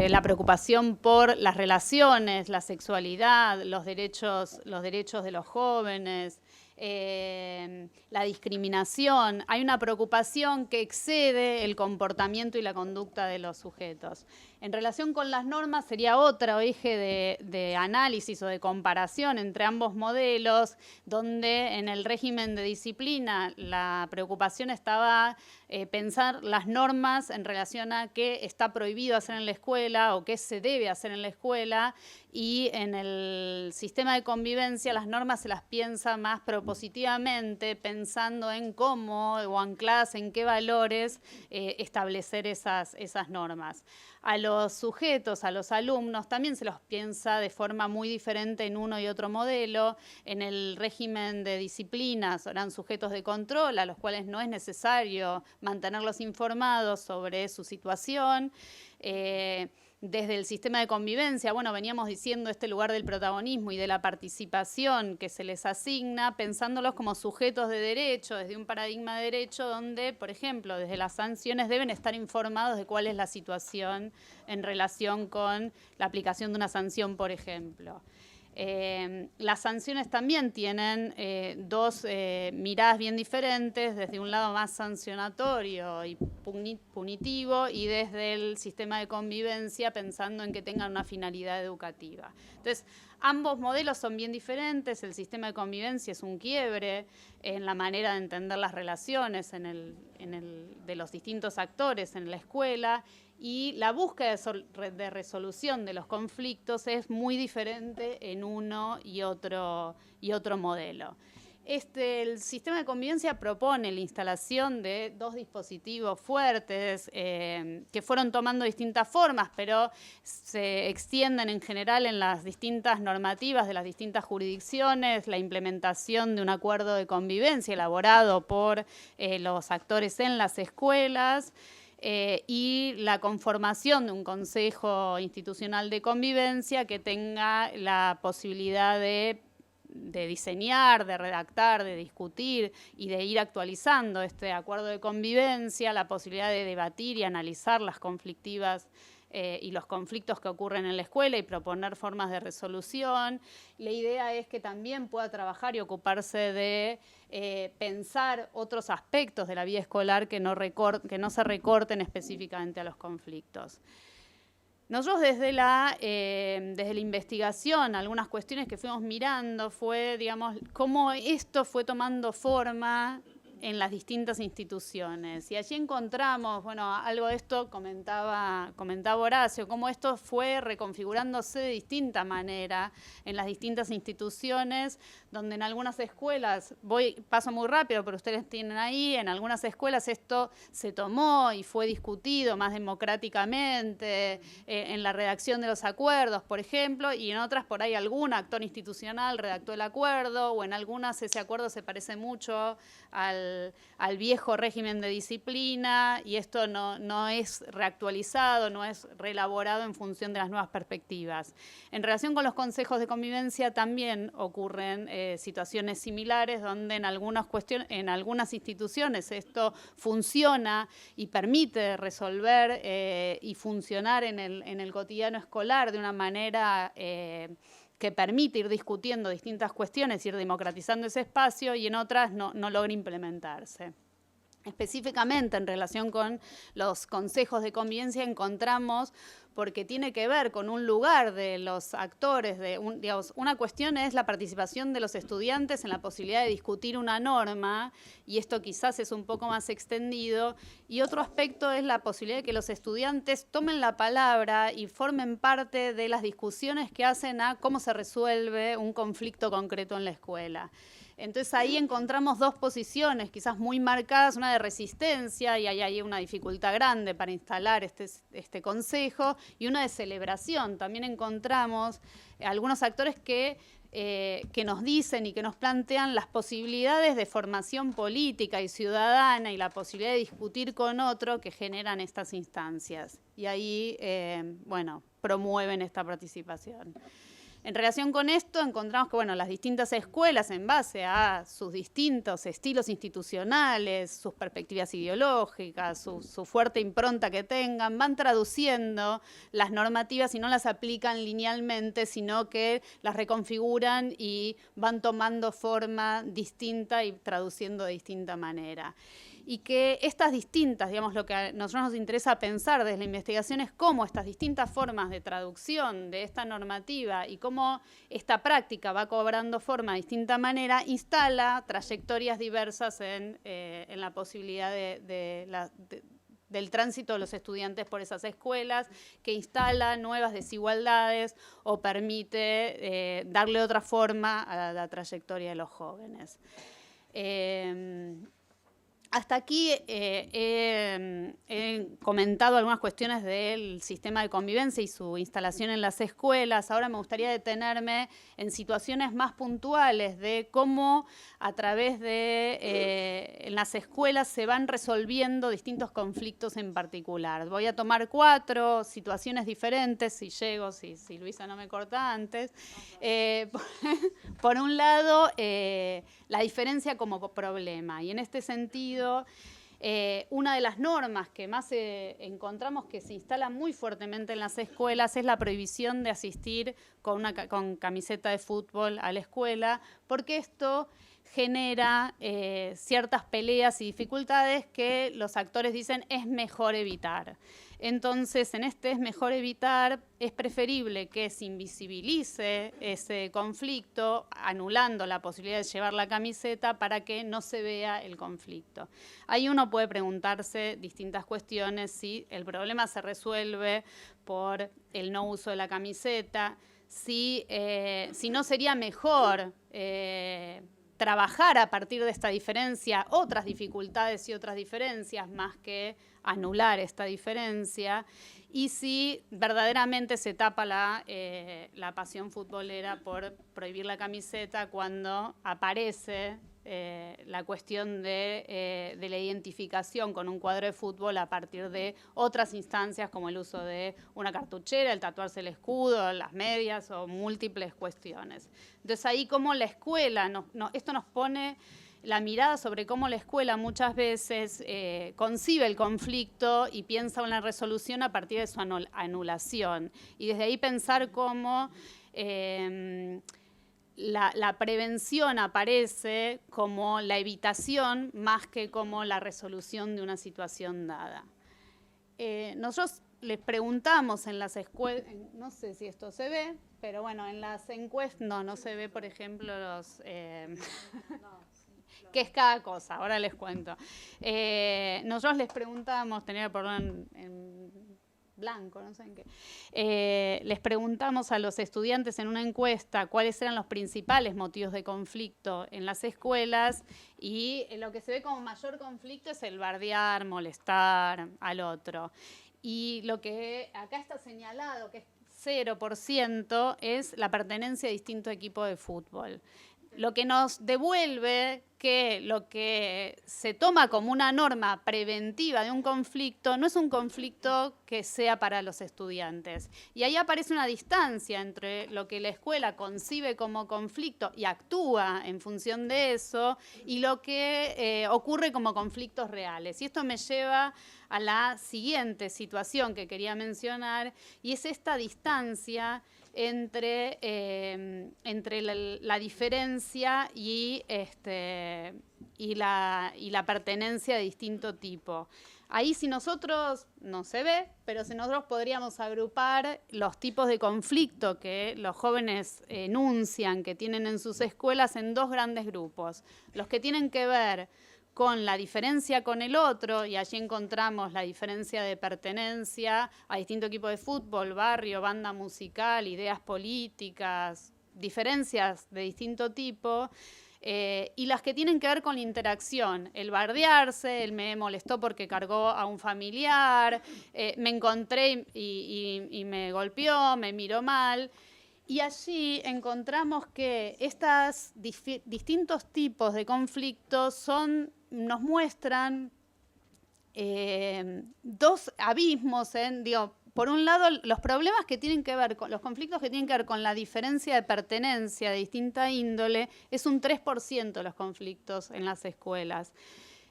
la preocupación por las relaciones, la sexualidad, los derechos de los jóvenes, la discriminación. Hay una preocupación que excede el comportamiento y la conducta de los sujetos. En relación con las normas sería otro eje de análisis o de comparación entre ambos modelos, donde en el régimen de disciplina la preocupación estaba pensar las normas en relación a qué está prohibido hacer en la escuela o qué se debe hacer en la escuela, y en el sistema de convivencia las normas se las piensa más propositivamente, pensando en cómo o ancladas en qué valores establecer esas normas. A los sujetos, a los alumnos, también se los piensa de forma muy diferente en uno y otro modelo. En el régimen de disciplina serán sujetos de control, a los cuales no es necesario mantenerlos informados sobre su situación. Desde el sistema de convivencia, bueno, veníamos diciendo este lugar del protagonismo y de la participación que se les asigna, pensándolos como sujetos de derecho, desde un paradigma de derecho donde, por ejemplo, desde las sanciones deben estar informados de cuál es la situación en relación con la aplicación de una sanción, por ejemplo. Las sanciones también tienen dos miradas bien diferentes, desde un lado más sancionatorio y punitivo, y desde el sistema de convivencia pensando en que tengan una finalidad educativa. Entonces, ambos modelos son bien diferentes. El sistema de convivencia es un quiebre en la manera de entender las relaciones de los distintos actores en la escuela, y la búsqueda de resolución de los conflictos es muy diferente en uno y otro modelo. El sistema de convivencia propone la instalación de dos dispositivos fuertes que fueron tomando distintas formas, pero se extienden en general en las distintas normativas de las distintas jurisdicciones, la implementación de un acuerdo de convivencia elaborado por los actores en las escuelas, y la conformación de un consejo institucional de convivencia que tenga la posibilidad de diseñar, de redactar, de discutir y de ir actualizando este acuerdo de convivencia, la posibilidad de debatir y analizar las conflictivas y los conflictos que ocurren en la escuela y proponer formas de resolución. La idea es que también pueda trabajar y ocuparse de pensar otros aspectos de la vida escolar que no se recorten específicamente a los conflictos. Nosotros desde la investigación, algunas cuestiones que fuimos mirando fue, digamos, cómo esto fue tomando forma en las distintas instituciones. Y allí encontramos, bueno, algo de esto comentaba Horacio, cómo esto fue reconfigurándose de distinta manera en las distintas instituciones, donde en algunas escuelas, paso muy rápido, pero ustedes tienen ahí, en algunas escuelas esto se tomó y fue discutido más democráticamente, en la redacción de los acuerdos, por ejemplo, y en otras por ahí algún actor institucional redactó el acuerdo, o en algunas ese acuerdo se parece mucho al viejo régimen de disciplina y esto no es reactualizado, no es reelaborado en función de las nuevas perspectivas. En relación con los consejos de convivencia también ocurren situaciones similares donde en algunas instituciones esto funciona y permite resolver y funcionar en el cotidiano escolar de una manera que permite ir discutiendo distintas cuestiones, ir democratizando ese espacio, y en otras no logra implementarse. Específicamente en relación con los consejos de convivencia encontramos, porque tiene que ver con un lugar de los actores, digamos, una cuestión es la participación de los estudiantes en la posibilidad de discutir una norma, y esto quizás es un poco más extendido, y otro aspecto es la posibilidad de que los estudiantes tomen la palabra y formen parte de las discusiones que hacen a cómo se resuelve un conflicto concreto en la escuela. Entonces ahí encontramos dos posiciones quizás muy marcadas, una de resistencia, y hay una dificultad grande para instalar este consejo, y una de celebración. También encontramos algunos actores que nos dicen y que nos plantean las posibilidades de formación política y ciudadana y la posibilidad de discutir con otro que generan estas instancias. Y ahí, bueno, promueven esta participación. En relación con esto encontramos que las distintas escuelas, en base a sus distintos estilos institucionales, sus perspectivas ideológicas, su fuerte impronta que tengan, van traduciendo las normativas y no las aplican linealmente, sino que las reconfiguran y van tomando forma distinta y traduciendo de distinta manera. Y que estas distintas, digamos, lo que a nosotros nos interesa pensar desde la investigación es cómo estas distintas formas de traducción de esta normativa y cómo esta práctica va cobrando forma de distinta manera, instala trayectorias diversas en la posibilidad del tránsito de los estudiantes por esas escuelas, que instala nuevas desigualdades o permite darle otra forma a la trayectoria de los jóvenes. Hasta aquí he comentado algunas cuestiones del sistema de convivencia y su instalación en las escuelas. Ahora me gustaría detenerme en situaciones más puntuales de cómo a través de en las escuelas se van resolviendo distintos conflictos en particular. Voy a tomar 4 situaciones diferentes, si llego, si Luisa no me corta antes. Por un lado, la diferencia como problema, y en este sentido, una de las normas que más encontramos que se instala muy fuertemente en las escuelas es la prohibición de asistir con camiseta de fútbol a la escuela, porque esto genera ciertas peleas y dificultades que los actores dicen es mejor evitar. Entonces, en este es mejor evitar, es preferible que se invisibilice ese conflicto, anulando la posibilidad de llevar la camiseta para que no se vea el conflicto. Ahí uno puede preguntarse distintas cuestiones, si el problema se resuelve por el no uso de la camiseta, si no sería mejor trabajar a partir de esta diferencia otras dificultades y otras diferencias más que anular esta diferencia, y si verdaderamente se tapa la pasión futbolera por prohibir la camiseta cuando aparece la cuestión de la identificación con un cuadro de fútbol a partir de otras instancias como el uso de una cartuchera, el tatuarse el escudo, las medias o múltiples cuestiones. Entonces ahí como la escuela, esto nos pone la mirada sobre cómo la escuela muchas veces concibe el conflicto y piensa en la resolución a partir de su anulación. Y desde ahí pensar cómo la prevención aparece como la evitación más que como la resolución de una situación dada. Nosotros les preguntamos en las escuelas, no sé si esto se ve, pero bueno, en las encuestas, no se ve, por ejemplo, los... ¿Qué es cada cosa? Ahora les cuento. Nosotros les preguntamos, tenía por en blanco, no sé en qué. Les preguntamos a los estudiantes en una encuesta cuáles eran los principales motivos de conflicto en las escuelas y lo que se ve como mayor conflicto es el bardear, molestar al otro. Y lo que acá está señalado, que es 0%, es la pertenencia a distinto equipo de fútbol. Lo que nos devuelve que lo que se toma como una norma preventiva de un conflicto no es un conflicto que sea para los estudiantes. Y ahí aparece una distancia entre lo que la escuela concibe como conflicto y actúa en función de eso y lo que ocurre como conflictos reales. Y esto me lleva a la siguiente situación que quería mencionar y es esta distancia entre la diferencia y la pertenencia de distinto tipo. Ahí si nosotros, no se ve, pero si nosotros podríamos agrupar los tipos de conflicto que los jóvenes enuncian, que tienen en sus escuelas, en dos grandes grupos. Los que tienen que ver con la diferencia con el otro, y allí encontramos la diferencia de pertenencia a distinto equipo de fútbol, barrio, banda musical, ideas políticas, diferencias de distinto tipo, y las que tienen que ver con la interacción, el bardearse, el me molestó porque cargó a un familiar, me encontré y me golpeó, me miró mal. Y allí encontramos que estos distintos tipos de conflictos nos muestran dos abismos por un lado, los problemas que tienen que ver con los conflictos que tienen que ver con la diferencia de pertenencia de distinta índole es un 3% de los conflictos en las escuelas.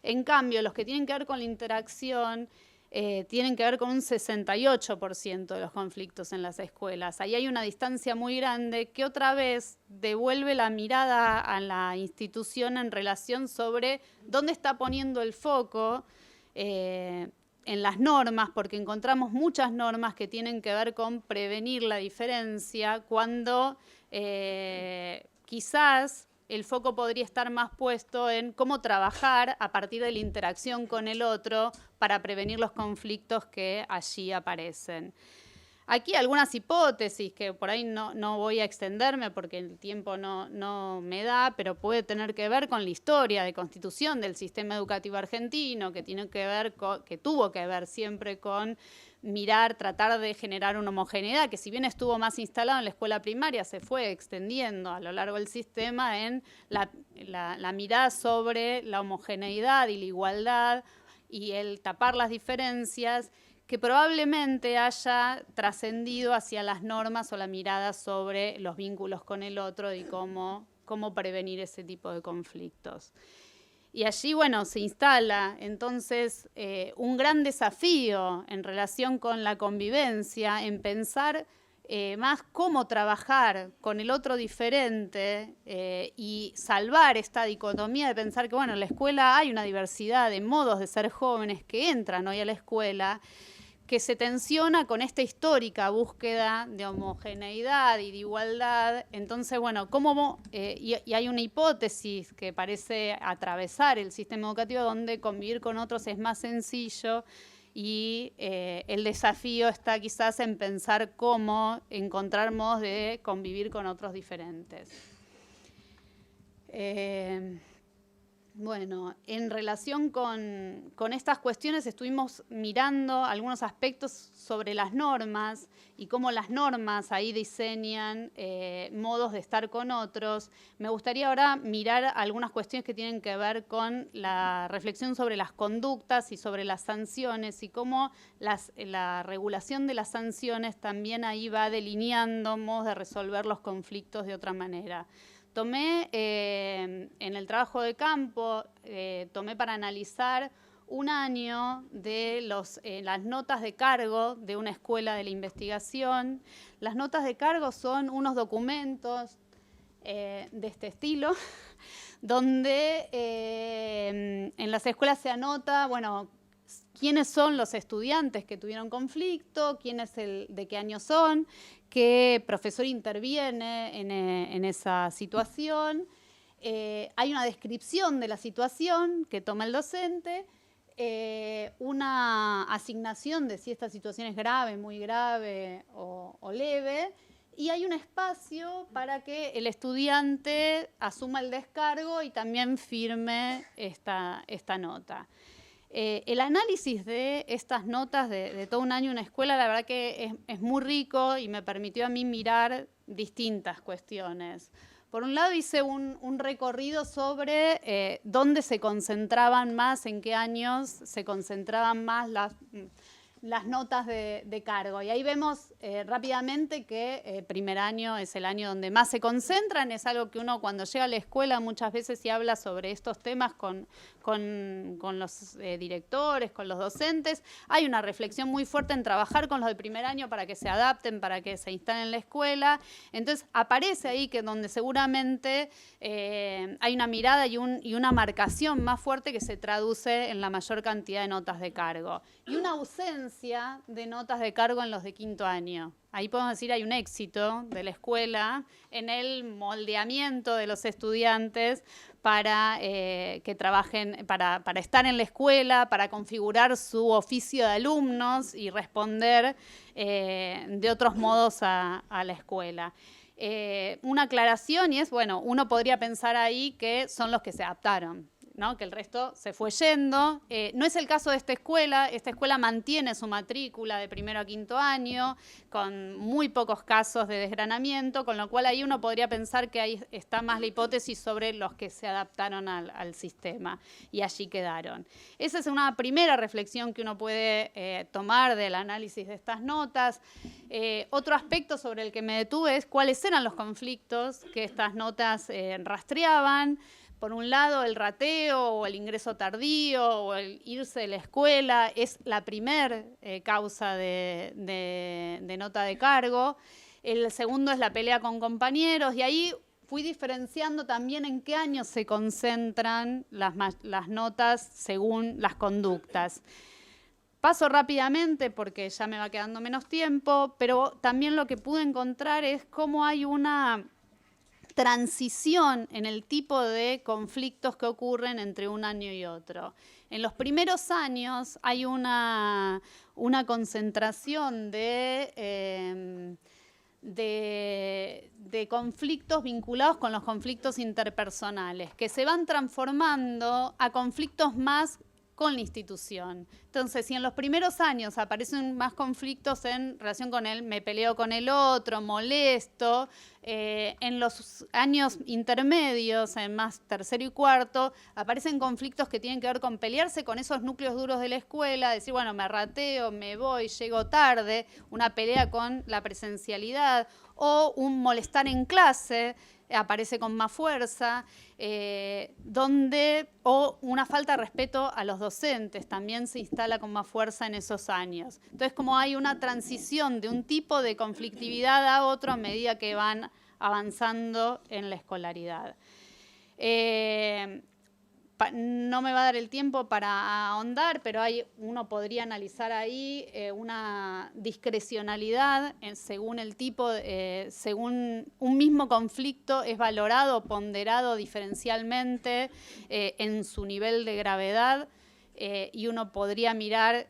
En cambio, los que tienen que ver con la interacción tienen que ver con un 68% de los conflictos en las escuelas. Ahí hay una distancia muy grande que otra vez devuelve la mirada a la institución en relación sobre dónde está poniendo el foco en las normas, porque encontramos muchas normas que tienen que ver con prevenir la diferencia cuando quizás el foco podría estar más puesto en cómo trabajar a partir de la interacción con el otro para prevenir los conflictos que allí aparecen. Aquí algunas hipótesis que por ahí no voy a extenderme porque el tiempo no me da, pero puede tener que ver con la historia de constitución del sistema educativo argentino, que tuvo que ver siempre con tratar de generar una homogeneidad, que si bien estuvo más instalado en la escuela primaria, se fue extendiendo a lo largo del sistema en la mirada sobre la homogeneidad y la igualdad y el tapar las diferencias, que probablemente haya trascendido hacia las normas o la mirada sobre los vínculos con el otro y cómo prevenir ese tipo de conflictos. Y allí, bueno, se instala entonces un gran desafío en relación con la convivencia, en pensar más cómo trabajar con el otro diferente y salvar esta dicotomía de pensar que, bueno, en la escuela hay una diversidad de modos de ser jóvenes que entran hoy a la escuela, que se tensiona con esta histórica búsqueda de homogeneidad y de igualdad. Entonces, bueno, y hay una hipótesis que parece atravesar el sistema educativo donde convivir con otros es más sencillo y el desafío está quizás en pensar cómo encontrar modos de convivir con otros diferentes. Bueno, en relación con estas cuestiones estuvimos mirando algunos aspectos sobre las normas y cómo las normas ahí diseñan modos de estar con otros. Me gustaría ahora mirar algunas cuestiones que tienen que ver con la reflexión sobre las conductas y sobre las sanciones y cómo la regulación de las sanciones también ahí va delineando modos de resolver los conflictos de otra manera. Tomé en el trabajo de campo, tomé para analizar un año de las notas de cargo de una escuela de la investigación. Las notas de cargo son unos documentos de este estilo, donde en las escuelas se anota, bueno, quiénes son los estudiantes que tuvieron conflicto, de qué año son, qué profesor interviene en esa situación. Hay una descripción de la situación que toma el docente, una asignación de si esta situación es grave, muy grave o leve, y hay un espacio para que el estudiante asuma el descargo y también firme esta nota. El análisis de estas notas de todo un año en una escuela, la verdad que es muy rico y me permitió a mí mirar distintas cuestiones. Por un lado hice un recorrido sobre dónde se concentraban más, en qué años se concentraban más las notas de cargo. Y ahí vemos rápidamente que primer año es el año donde más se concentran. Es algo que uno cuando llega a la escuela muchas veces sí habla sobre estos temas con los directores, con los docentes. Hay una reflexión muy fuerte en trabajar con los de primer año para que se adapten, para que se instalen en la escuela. Entonces aparece ahí que donde seguramente hay una mirada y una marcación más fuerte que se traduce en la mayor cantidad de notas de cargo. Y una ausencia de notas de cargo en los de quinto año. Ahí podemos decir hay un éxito de la escuela en el moldeamiento de los estudiantes para que trabajen, para estar en la escuela, para configurar su oficio de alumnos y responder de otros modos a la escuela. Una aclaración y es, bueno, uno podría pensar ahí que son los que se adaptaron, ¿no? Que el resto se fue yendo. No es el caso de esta escuela mantiene su matrícula de primero a quinto año, con muy pocos casos de desgranamiento, con lo cual ahí uno podría pensar que ahí está más la hipótesis sobre los que se adaptaron al sistema y allí quedaron. Esa es una primera reflexión que uno puede tomar del análisis de estas notas. Otro aspecto sobre el que me detuve es cuáles eran los conflictos que estas notas rastreaban. Por un lado, el rateo o el ingreso tardío o el irse de la escuela es la primer causa de nota de cargo. El segundo es la pelea con compañeros y ahí fui diferenciando también en qué años se concentran las notas según las conductas. Paso rápidamente porque ya me va quedando menos tiempo, pero también lo que pude encontrar es cómo hay una transición en el tipo de conflictos que ocurren entre un año y otro. En los primeros años hay una concentración de conflictos vinculados con los conflictos interpersonales, que se van transformando a conflictos más con la institución. Entonces, si en los primeros años aparecen más conflictos en relación con él, me peleo con el otro, molesto, en los años intermedios, en más tercero y cuarto, aparecen conflictos que tienen que ver con pelearse con esos núcleos duros de la escuela, decir, bueno, me rateo, me voy, llego tarde, una pelea con la presencialidad o un molestar en clase, aparece con más fuerza, o una falta de respeto a los docentes también se instala con más fuerza en esos años. Entonces, como hay una transición de un tipo de conflictividad a otro a medida que van avanzando en la escolaridad. No me va a dar el tiempo para ahondar, pero uno podría analizar ahí una discrecionalidad según el tipo, según un mismo conflicto es valorado, ponderado diferencialmente en su nivel de gravedad y uno podría mirar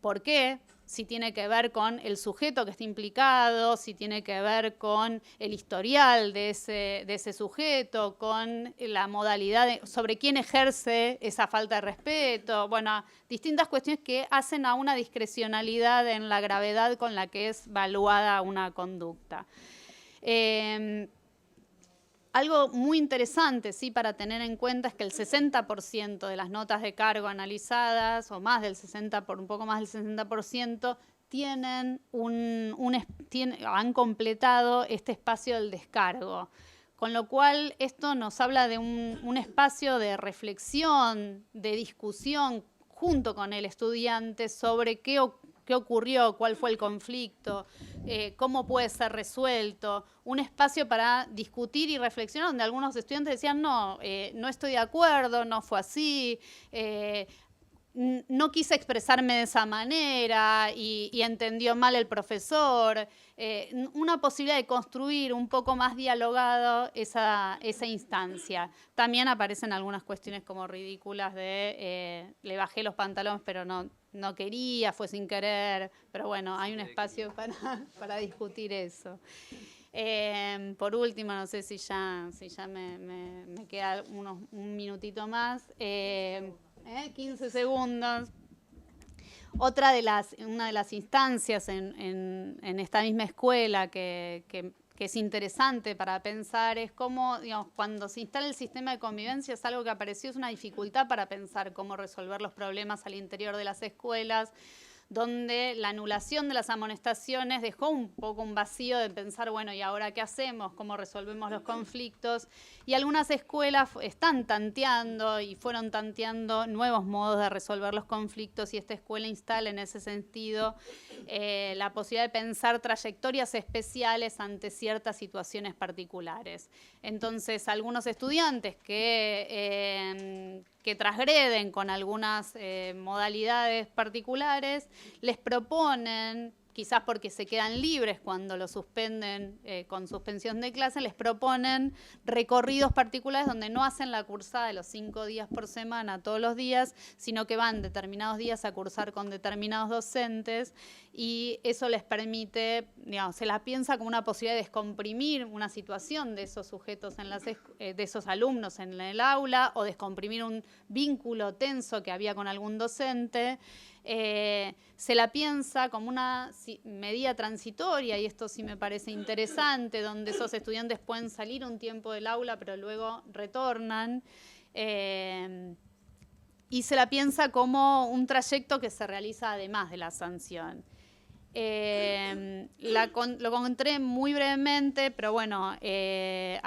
por qué si tiene que ver con el sujeto que está implicado, si tiene que ver con el historial de ese sujeto, con la modalidad sobre quién ejerce esa falta de respeto. Bueno, distintas cuestiones que hacen a una discrecionalidad en la gravedad con la que es evaluada una conducta. Algo muy interesante, sí, para tener en cuenta es que el 60% de las notas de cargo analizadas, o más del 60%, un poco más del 60%, han completado este espacio del descargo. Con lo cual, esto nos habla de un espacio de reflexión, de discusión junto con el estudiante sobre qué ocurrió, cuál fue el conflicto, cómo puede ser resuelto, un espacio para discutir y reflexionar, donde algunos estudiantes decían, no estoy de acuerdo, no fue así, no quise expresarme de esa manera y entendió mal el profesor. Una posibilidad de construir un poco más dialogado esa instancia. También aparecen algunas cuestiones como ridículas de le bajé los pantalones pero no quería, fue sin querer, pero bueno, hay un espacio para discutir eso. Por último, no sé si ya me queda un minutito más. 15 segundos. Una de las instancias en esta misma escuela que es interesante para pensar es cómo, digamos, cuando se instala el sistema de convivencia es algo que apareció, es una dificultad para pensar cómo resolver los problemas al interior de las escuelas, donde la anulación de las amonestaciones dejó un poco un vacío de pensar, bueno, ¿y ahora qué hacemos? ¿Cómo resolvemos los conflictos? Y algunas escuelas están tanteando y fueron tanteando nuevos modos de resolver los conflictos y esta escuela instala en ese sentido la posibilidad de pensar trayectorias especiales ante ciertas situaciones particulares. Entonces, algunos estudiantes que transgreden con algunas modalidades particulares, les proponen, quizás porque se quedan libres cuando lo suspenden con suspensión de clase, les proponen recorridos particulares donde no hacen la cursada de los 5 días por semana todos los días, sino que van determinados días a cursar con determinados docentes y eso les permite, digamos, se la piensa como una posibilidad de descomprimir una situación de esos sujetos, de esos alumnos en el aula o descomprimir un vínculo tenso que había con algún docente. Se la piensa como una medida transitoria, y esto sí me parece interesante, donde esos estudiantes pueden salir un tiempo del aula, pero luego retornan. Y se la piensa como un trayecto que se realiza además de la sanción. Lo encontré muy brevemente, pero bueno, a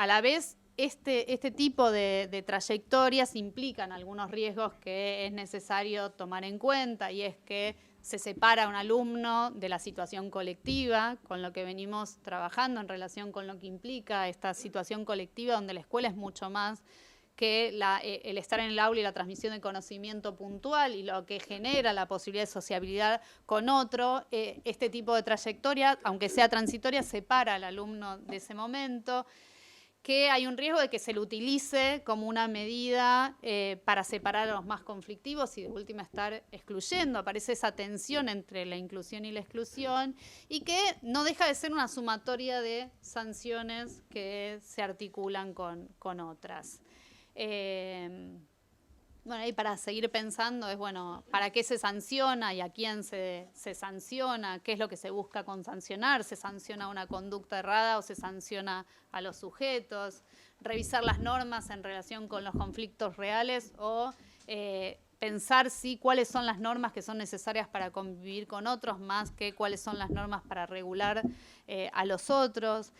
la vez este tipo de trayectorias implican algunos riesgos que es necesario tomar en cuenta, y es que se separa a un alumno de la situación colectiva, con lo que venimos trabajando en relación con lo que implica esta situación colectiva, donde la escuela es mucho más que el estar en el aula y la transmisión de conocimiento puntual y lo que genera la posibilidad de sociabilidad con otro. Este tipo de trayectoria, aunque sea transitoria, separa al alumno de ese momento, que hay un riesgo de que se lo utilice como una medida para separar a los más conflictivos y de última estar excluyendo. Aparece esa tensión entre la inclusión y la exclusión y que no deja de ser una sumatoria de sanciones que se articulan con otras. Bueno, y para seguir pensando es, bueno, ¿para qué se sanciona y a quién se sanciona? ¿Qué es lo que se busca con sancionar? ¿Se sanciona una conducta errada o se sanciona a los sujetos? Revisar las normas en relación con los conflictos reales o pensar cuáles son las normas que son necesarias para convivir con otros más que cuáles son las normas para regular a los otros.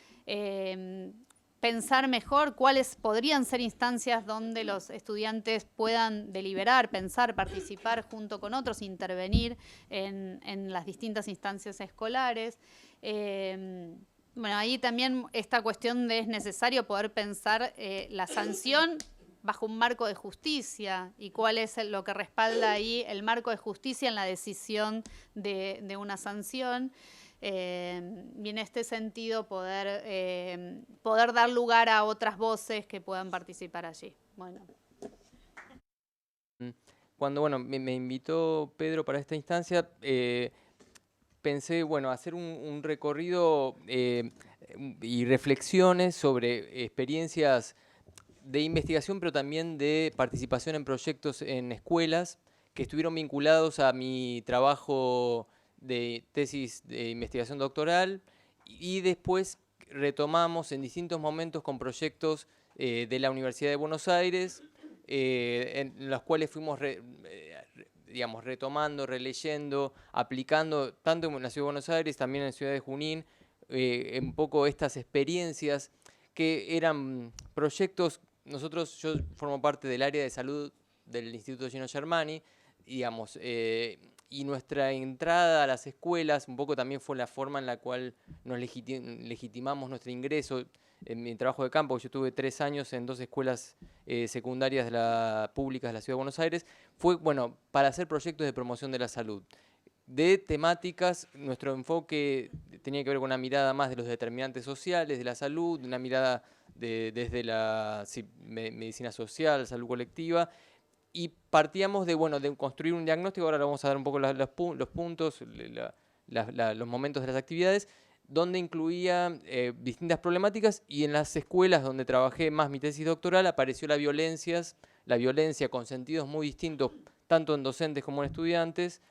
Pensar mejor cuáles podrían ser instancias donde los estudiantes puedan deliberar, pensar, participar junto con otros, intervenir en las distintas instancias escolares. Bueno, ahí también esta cuestión de es necesario poder pensar la sanción bajo un marco de justicia y cuál es lo que respalda ahí el marco de justicia en la decisión de una sanción. Y en este sentido poder dar lugar a otras voces que puedan participar allí. Bueno. Cuando me invitó Pedro para esta instancia, pensé, bueno, hacer un recorrido y reflexiones sobre experiencias de investigación, pero también de participación en proyectos en escuelas que estuvieron vinculados a mi trabajo de tesis de investigación doctoral, y después retomamos en distintos momentos con proyectos de la Universidad de Buenos Aires, en los cuales fuimos digamos, retomando, releyendo, aplicando, tanto en la Ciudad de Buenos Aires, también en la Ciudad de Junín, un poco estas experiencias que eran proyectos. Yo formo parte del área de salud del Instituto Gino Germani, digamos, y nuestra entrada a las escuelas un poco también fue la forma en la cual nos legitimamos nuestro ingreso. En mi trabajo de campo, yo tuve 3 años en 2 escuelas secundarias públicas de la Ciudad de Buenos Aires, fue, bueno, para hacer proyectos de promoción de la salud. De temáticas, nuestro enfoque tenía que ver con una mirada más de los determinantes sociales de la salud, una mirada desde la medicina social, salud colectiva, y partíamos de construir un diagnóstico. Ahora le vamos a dar un poco los puntos, los momentos de las actividades, donde incluía distintas problemáticas, y en las escuelas donde trabajé más mi tesis doctoral apareció la violencia con sentidos muy distintos, tanto en docentes como en estudiantes,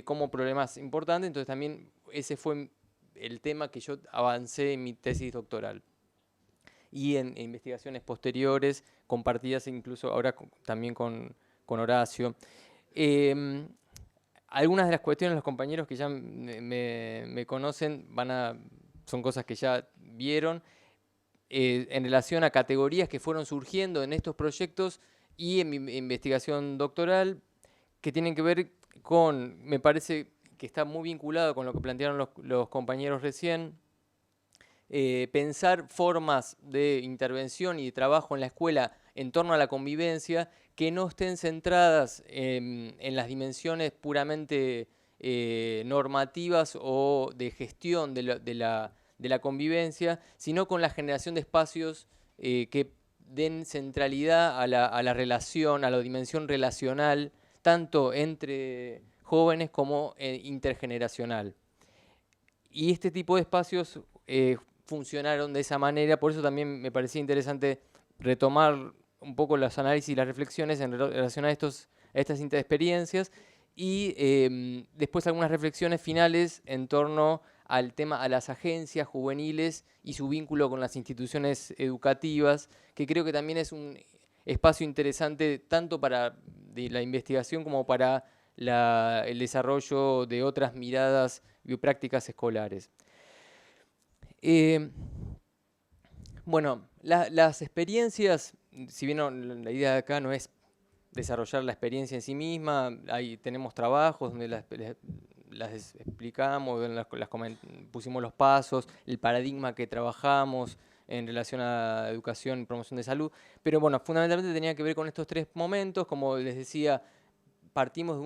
como problemas importantes. Entonces también ese fue el tema que yo avancé en mi tesis doctoral. Y en investigaciones posteriores, compartidas incluso ahora también con Horacio. Algunas de las cuestiones, los compañeros que ya me conocen son cosas que ya vieron, en relación a categorías que fueron surgiendo en estos proyectos y en mi investigación doctoral, que tienen que ver con, me parece que está muy vinculado con lo que plantearon los compañeros recién, pensar formas de intervención y de trabajo en la escuela en torno a la convivencia que no estén centradas en las dimensiones puramente normativas o de gestión de la convivencia, sino con la generación de espacios que den centralidad a la relación, a la dimensión relacional, tanto entre jóvenes como intergeneracional. Y este tipo de espacios funcionaron de esa manera. Por eso también me parecía interesante retomar un poco los análisis y las reflexiones en relación a estas experiencias, y después algunas reflexiones finales en torno al tema, a las agencias juveniles y su vínculo con las instituciones educativas, que creo que también es un espacio interesante tanto para la investigación como para el desarrollo de otras miradas bioprácticas escolares. Bueno, las experiencias, si bien la idea de acá no es desarrollar la experiencia en sí misma, ahí tenemos trabajos donde las explicamos, donde pusimos los pasos, el paradigma que trabajamos en relación a educación y promoción de salud, pero bueno, fundamentalmente tenía que ver con estos 3 momentos. Como les decía, partimos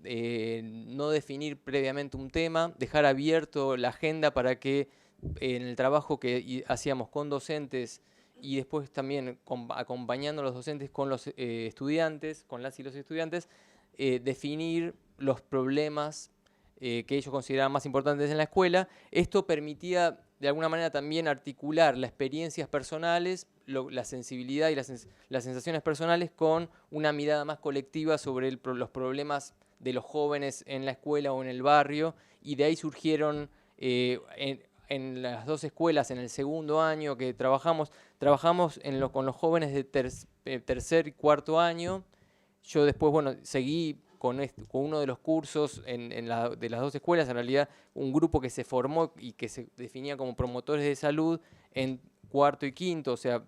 de no definir previamente un tema, dejar abierto la agenda para que en el trabajo que hacíamos con docentes y después también acompañando a los docentes con los estudiantes, con las y los estudiantes, definir los problemas que ellos consideraban más importantes en la escuela. Esto permitía de alguna manera también articular las experiencias personales, la sensibilidad y las sensaciones personales con una mirada más colectiva sobre los problemas de los jóvenes en la escuela o en el barrio, y de ahí surgieron en las 2 escuelas, en el segundo año que trabajamos con los jóvenes de tercer y cuarto año. Yo después, seguí con uno de los cursos de las 2 escuelas, en realidad un grupo que se formó y que se definía como promotores de salud en cuarto y quinto, o sea,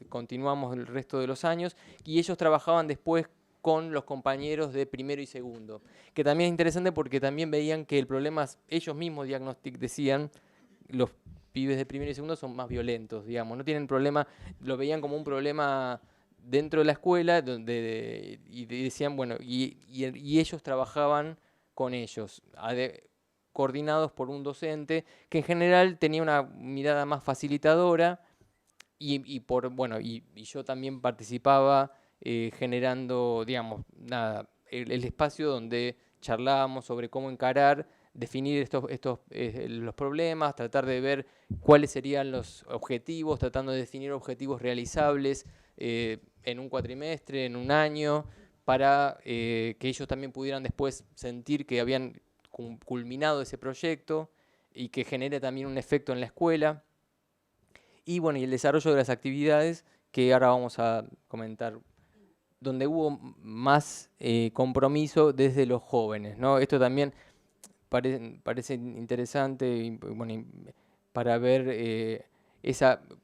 continuamos el resto de los años, y ellos trabajaban después con los compañeros de primero y segundo, que también es interesante porque también veían que el problema, ellos mismos decían, los pibes de primero y segundo son más violentos, digamos, no tienen problema, lo veían como un problema dentro de la escuela, y decían, y ellos trabajaban con ellos, coordinados por un docente que en general tenía una mirada más facilitadora, y yo también participaba generando, digamos, el espacio donde charlábamos sobre cómo encarar definir los problemas, tratar de ver cuáles serían los objetivos, tratando de definir objetivos realizables en un cuatrimestre, en un año, para que ellos también pudieran después sentir que habían culminado ese proyecto y que genere también un efecto en la escuela. Y bueno, y el desarrollo de las actividades que ahora vamos a comentar, donde hubo más compromiso desde los jóvenes, ¿no? Esto también parece interesante y, bueno, para ver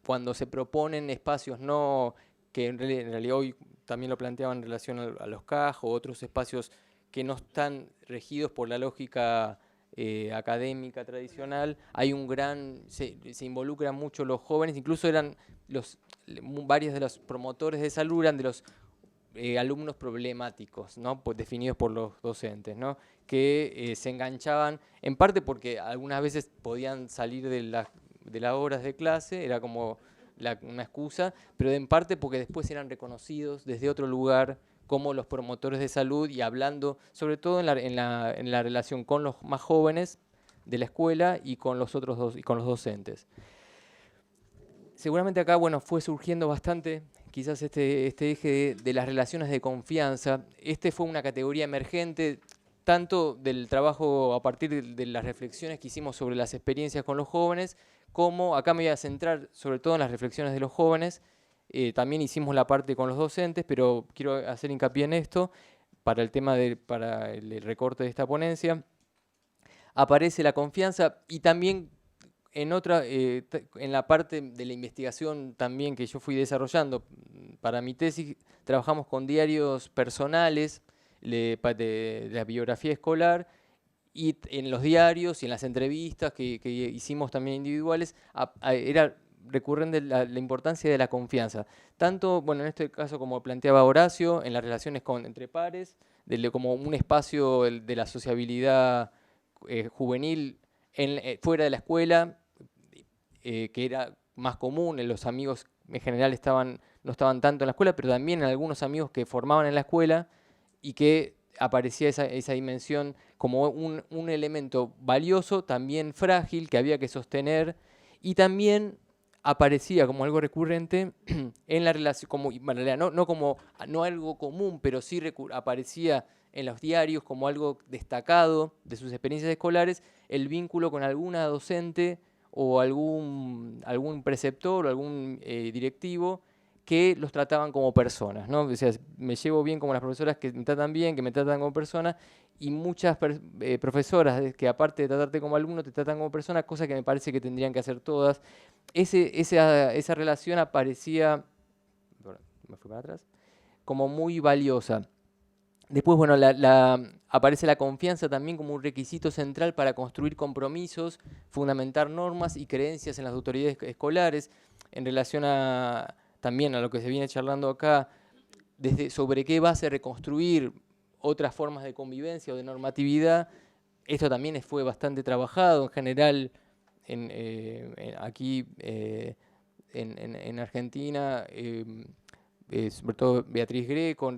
cuando se proponen espacios que en realidad hoy también lo planteaban en relación a los CAJ o otros espacios que no están regidos por la lógica académica tradicional, se involucran mucho los jóvenes, incluso varios de los promotores de salud eran de los alumnos problemáticos, ¿no? Pues definidos por los docentes, ¿no? Que se enganchaban, en parte porque algunas veces podían salir de las horas de clase, era como una excusa, pero en parte porque después eran reconocidos desde otro lugar como los promotores de salud y hablando, sobre todo en la relación con los más jóvenes de la escuela y con los otros y con los docentes. Seguramente acá, bueno, fue surgiendo bastante quizás este eje de las relaciones de confianza. Fue una categoría emergente, tanto del trabajo a partir de las reflexiones que hicimos sobre las experiencias con los jóvenes, como acá me voy a centrar sobre todo en las reflexiones de los jóvenes. También hicimos la parte con los docentes, pero quiero hacer hincapié en esto para el recorte de esta ponencia. Aparece la confianza y también en la parte de la investigación también que yo fui desarrollando para mi tesis, trabajamos con diarios personales de la biografía escolar, y en los diarios y en las entrevistas que hicimos también individuales, era recurrente la importancia de la confianza. Tanto, bueno, en este caso como planteaba Horacio, en las relaciones entre pares, como un espacio de la sociabilidad juvenil fuera de la escuela, que era más común, los amigos en general no estaban tanto en la escuela, pero también en algunos amigos que formaban en la escuela y que aparecía esa dimensión como un elemento valioso, también frágil, que había que sostener, y también aparecía como algo recurrente en la relación, no algo común, pero sí aparecía en los diarios como algo destacado de sus experiencias escolares, el vínculo con alguna docente o algún preceptor o algún directivo que los trataban como personas, ¿no? O sea, me llevo bien como las profesoras que me tratan bien, que me tratan como persona, y muchas profesoras que aparte de tratarte como alumno, te tratan como persona, cosa que me parece que tendrían que hacer todas. Esa relación aparecía, me fui para atrás, como muy valiosa. Después, bueno, aparece la confianza también como un requisito central para construir compromisos, fundamentar normas y creencias en las autoridades escolares, en relación también a lo que se viene charlando acá, sobre qué base reconstruir otras formas de convivencia o de normatividad. Esto también fue bastante trabajado en general aquí en Argentina, sobre todo Beatriz Greco,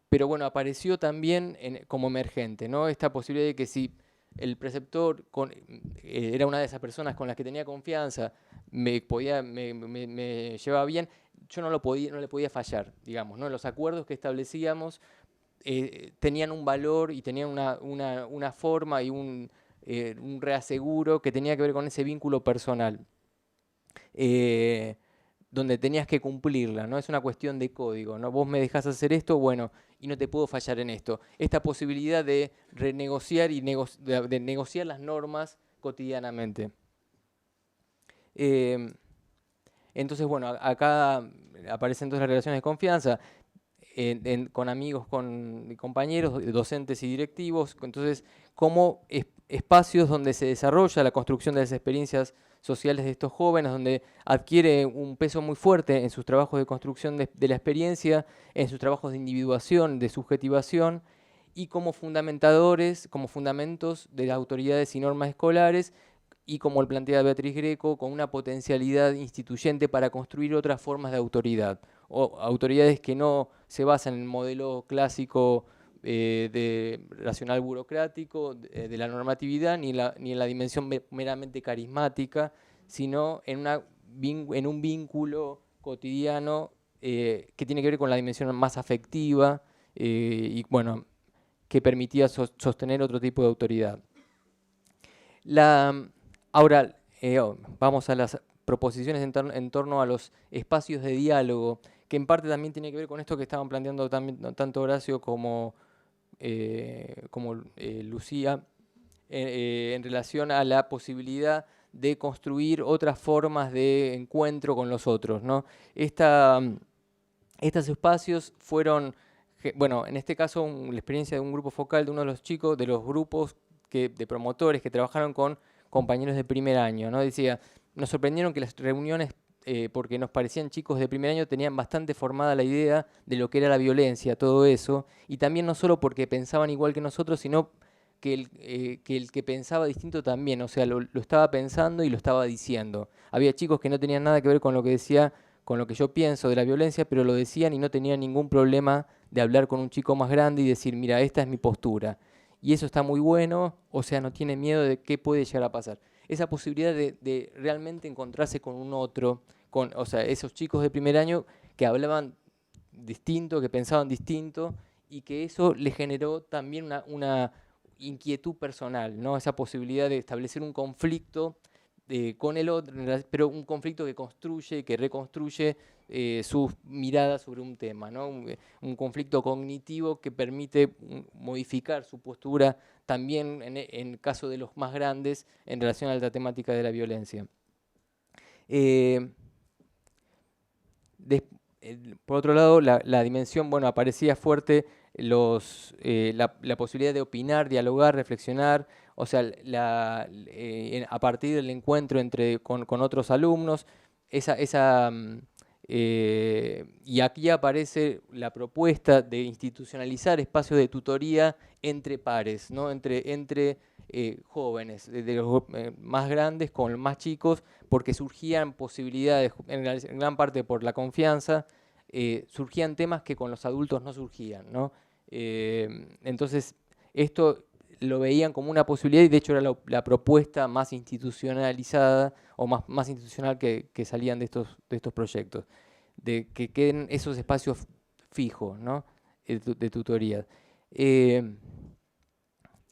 pero bueno, apareció también como emergente, ¿no? Esta posibilidad de que si el preceptor era una de esas personas con las que tenía confianza, me llevaba bien, yo no le podía fallar, digamos, ¿no? Los acuerdos que establecíamos tenían un valor y tenían una forma y un reaseguro que tenía que ver con ese vínculo personal. Donde tenías que cumplirla, ¿no? Es una cuestión de código, ¿no? Vos me dejás hacer esto, bueno, y no te puedo fallar en esto. Esta posibilidad de renegociar y de negociar las normas cotidianamente. Entonces, bueno, acá aparecen todas las relaciones de confianza con amigos, con compañeros, docentes y directivos. Entonces, como espacios donde se desarrolla la construcción de las experiencias sociales de estos jóvenes, donde adquiere un peso muy fuerte en sus trabajos de construcción de la experiencia, en sus trabajos de individuación, de subjetivación, y como fundamentadores, como fundamentos de las autoridades y normas escolares, y como lo plantea Beatriz Greco, con una potencialidad instituyente para construir otras formas de autoridad, o autoridades que no se basan en el modelo clásico de racional burocrático, de la normatividad, ni en la dimensión meramente carismática, sino en un vínculo cotidiano que tiene que ver con la dimensión más afectiva y bueno, que permitía sostener otro tipo de autoridad. Ahora, vamos a las proposiciones en torno a los espacios de diálogo, que en parte también tiene que ver con esto que estaban planteando también, tanto Horacio como Lucía, en relación a la posibilidad de construir otras formas de encuentro con los otros, ¿no? Estos espacios fueron, bueno, en este caso la experiencia de un grupo focal de uno de los chicos, de los grupos de promotores que trabajaron con compañeros de primer año, ¿no? Decía, nos sorprendieron que las reuniones, porque nos parecían chicos de primer año, tenían bastante formada la idea de lo que era la violencia, todo eso, y también no solo porque pensaban igual que nosotros, sino que el que pensaba distinto también, o sea, lo estaba pensando y lo estaba diciendo. Había chicos que no tenían nada que ver con lo que decía, con lo que yo pienso de la violencia, pero lo decían y no tenían ningún problema de hablar con un chico más grande y decir, mira, esta es mi postura. Y eso está muy bueno, o sea, no tiene miedo de qué puede llegar a pasar. Esa posibilidad de realmente encontrarse con un otro, o sea, esos chicos de primer año que hablaban distinto, que pensaban distinto, y que eso le generó también una inquietud personal, ¿no? Esa posibilidad de establecer un conflicto con el otro, pero un conflicto que construye, que reconstruye sus miradas sobre un tema, ¿no? Un conflicto cognitivo que permite modificar su postura también en el caso de los más grandes en relación a la temática de la violencia. Por otro lado, la dimensión, bueno, aparecía fuerte la posibilidad de opinar, dialogar, reflexionar, o sea, a partir del encuentro con otros alumnos, y aquí aparece la propuesta de institucionalizar espacios de tutoría entre pares, ¿no? Entre jóvenes, de los más grandes con los más chicos, porque surgían posibilidades, en gran parte por la confianza, surgían temas que con los adultos no surgían, ¿no? Entonces, esto lo veían como una posibilidad y de hecho era la propuesta más institucionalizada o más institucional que salían de estos proyectos, de que queden esos espacios fijos, ¿no? de tutoría.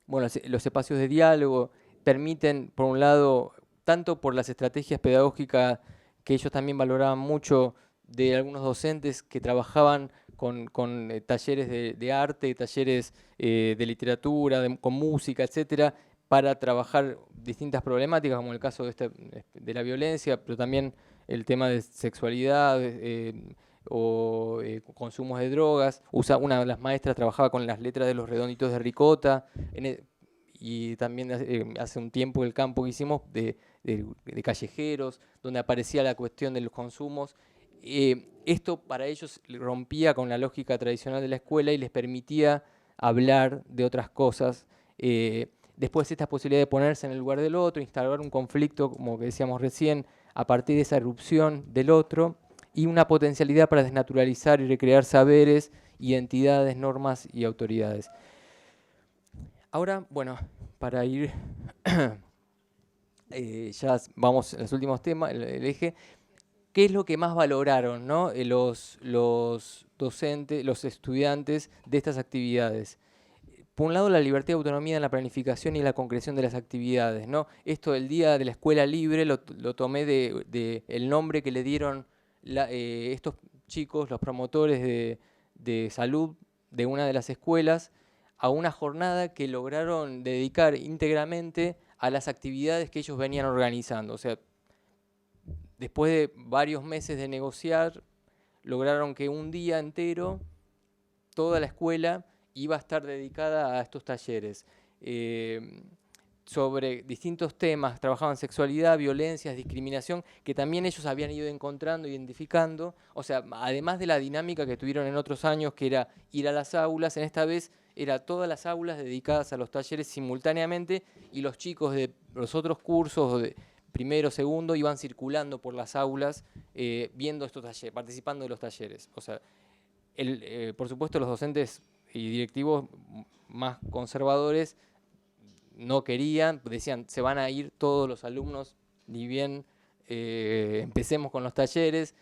Bueno, los espacios de diálogo permiten, por un lado, tanto por las estrategias pedagógicas que ellos también valoraban mucho de algunos docentes que trabajaban con talleres de arte, talleres de literatura, con música, etcétera, para trabajar distintas problemáticas, como el caso de la violencia, pero también el tema de sexualidad o consumos de drogas. Una de las maestras trabajaba con las letras de los redonditos de ricota, y también hace un tiempo el campo que hicimos de callejeros, donde aparecía la cuestión de los consumos. Esto para ellos rompía con la lógica tradicional de la escuela y les permitía hablar de otras cosas. Después esta posibilidad de ponerse en el lugar del otro, instalar un conflicto, como que decíamos recién, a partir de esa erupción del otro, y una potencialidad para desnaturalizar y recrear saberes, identidades, normas y autoridades. Ahora, bueno, para ir ya vamos a los últimos temas, el eje. ¿Qué es lo que más valoraron, ¿no? los docentes, los estudiantes de estas actividades? Por un lado, la libertad y autonomía en la planificación y la concreción de las actividades, ¿no? Esto del Día de la Escuela Libre lo tomé del nombre que le dieron estos chicos, los promotores de salud de una de las escuelas, a una jornada que lograron dedicar íntegramente a las actividades que ellos venían organizando. O sea, después de varios meses de negociar, lograron que un día entero toda la escuela iba a estar dedicada a estos talleres sobre distintos temas. Trabajaban sexualidad, violencias, discriminación, que también ellos habían ido encontrando, identificando. O sea, además de la dinámica que tuvieron en otros años, que era ir a las aulas, en esta vez era todas las aulas dedicadas a los talleres simultáneamente, y los chicos de los otros cursos, de primero, segundo, iban circulando por las aulas viendo estos talleres, participando de los talleres. O sea, por supuesto los docentes y directivos más conservadores no querían, decían, se van a ir todos los alumnos, ni bien empecemos con los talleres,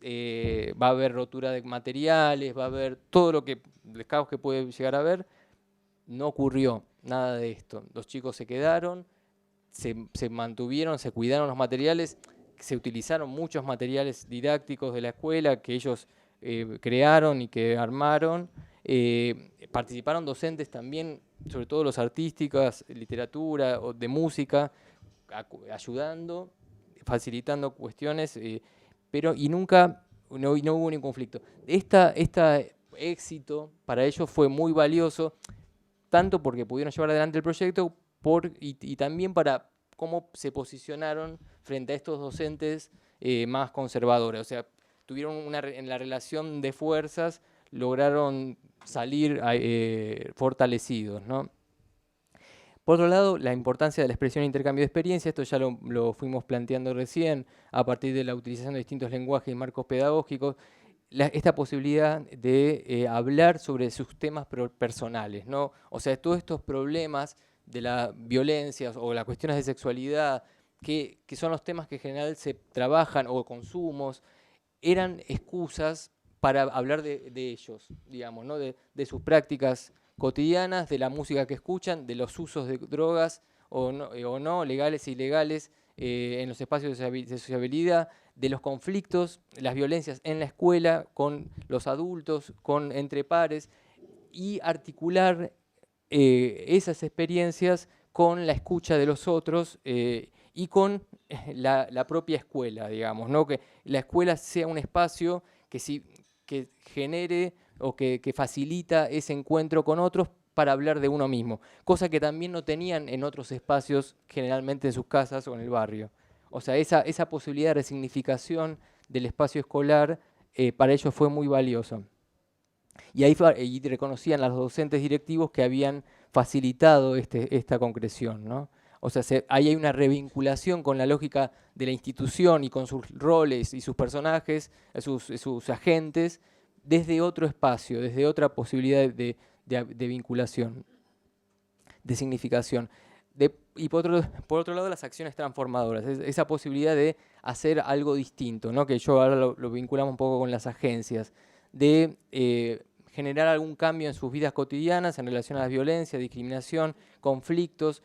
va a haber rotura de materiales, va a haber todo lo que, el caos que puede llegar a haber. No ocurrió nada de esto. Los chicos se quedaron, se mantuvieron, se cuidaron los materiales, se utilizaron muchos materiales didácticos de la escuela que ellos crearon y que armaron. Participaron docentes también, sobre todo los artísticas, literatura o de música, ayudando, facilitando cuestiones, pero nunca no hubo ningún conflicto. Este éxito para ellos fue muy valioso, tanto porque pudieron llevar adelante el proyecto y también para cómo se posicionaron frente a estos docentes más conservadores. O sea, tuvieron en la relación de fuerzas, lograron salir fortalecidos, ¿no? Por otro lado, la importancia de la expresión e intercambio de experiencia, esto ya lo fuimos planteando recién, a partir de la utilización de distintos lenguajes y marcos pedagógicos, esta posibilidad de hablar sobre sus temas personales, ¿no? O sea, todos estos problemas de la violencia o las cuestiones de sexualidad, que son los temas que en general se trabajan, o consumos, eran excusas para hablar de ellos, digamos, ¿no? De sus prácticas cotidianas, de la música que escuchan, de los usos de drogas o no legales e ilegales en los espacios de sociabilidad, de los conflictos, las violencias en la escuela, con los adultos, entre pares, y articular esas experiencias con la escucha de los otros y con la propia escuela, digamos, ¿no? Que la escuela sea un espacio que genere o que facilita ese encuentro con otros para hablar de uno mismo, cosa que también no tenían en otros espacios, generalmente en sus casas o en el barrio. O sea, esa posibilidad de resignificación del espacio escolar para ellos fue muy valioso. Y ahí reconocían a los docentes directivos que habían facilitado esta concreción, ¿no? O sea, ahí hay una revinculación con la lógica de la institución y con sus roles y sus personajes, sus agentes, desde otro espacio, desde otra posibilidad de vinculación, de significación. Y por otro lado, las acciones transformadoras, esa posibilidad de hacer algo distinto, ¿no? Que yo ahora lo vinculamos un poco con las agencias, de generar algún cambio en sus vidas cotidianas en relación a la violencia, discriminación, conflictos,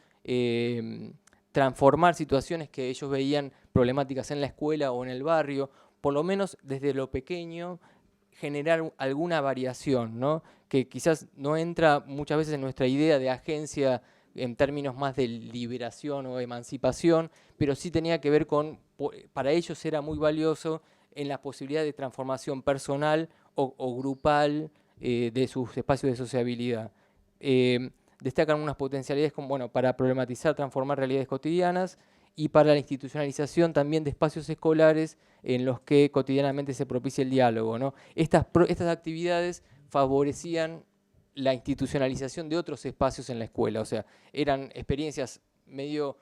transformar situaciones que ellos veían problemáticas en la escuela o en el barrio, por lo menos desde lo pequeño, generar alguna variación, ¿no? Que quizás no entra muchas veces en nuestra idea de agencia en términos más de liberación o emancipación, pero sí tenía que ver para ellos era muy valioso en la posibilidad de transformación personal o grupal de sus espacios de sociabilidad. Destacan unas potencialidades para problematizar, transformar realidades cotidianas y para la institucionalización también de espacios escolares en los que cotidianamente se propicia el diálogo, ¿no? Estas actividades favorecían la institucionalización de otros espacios en la escuela, o sea, eran experiencias medio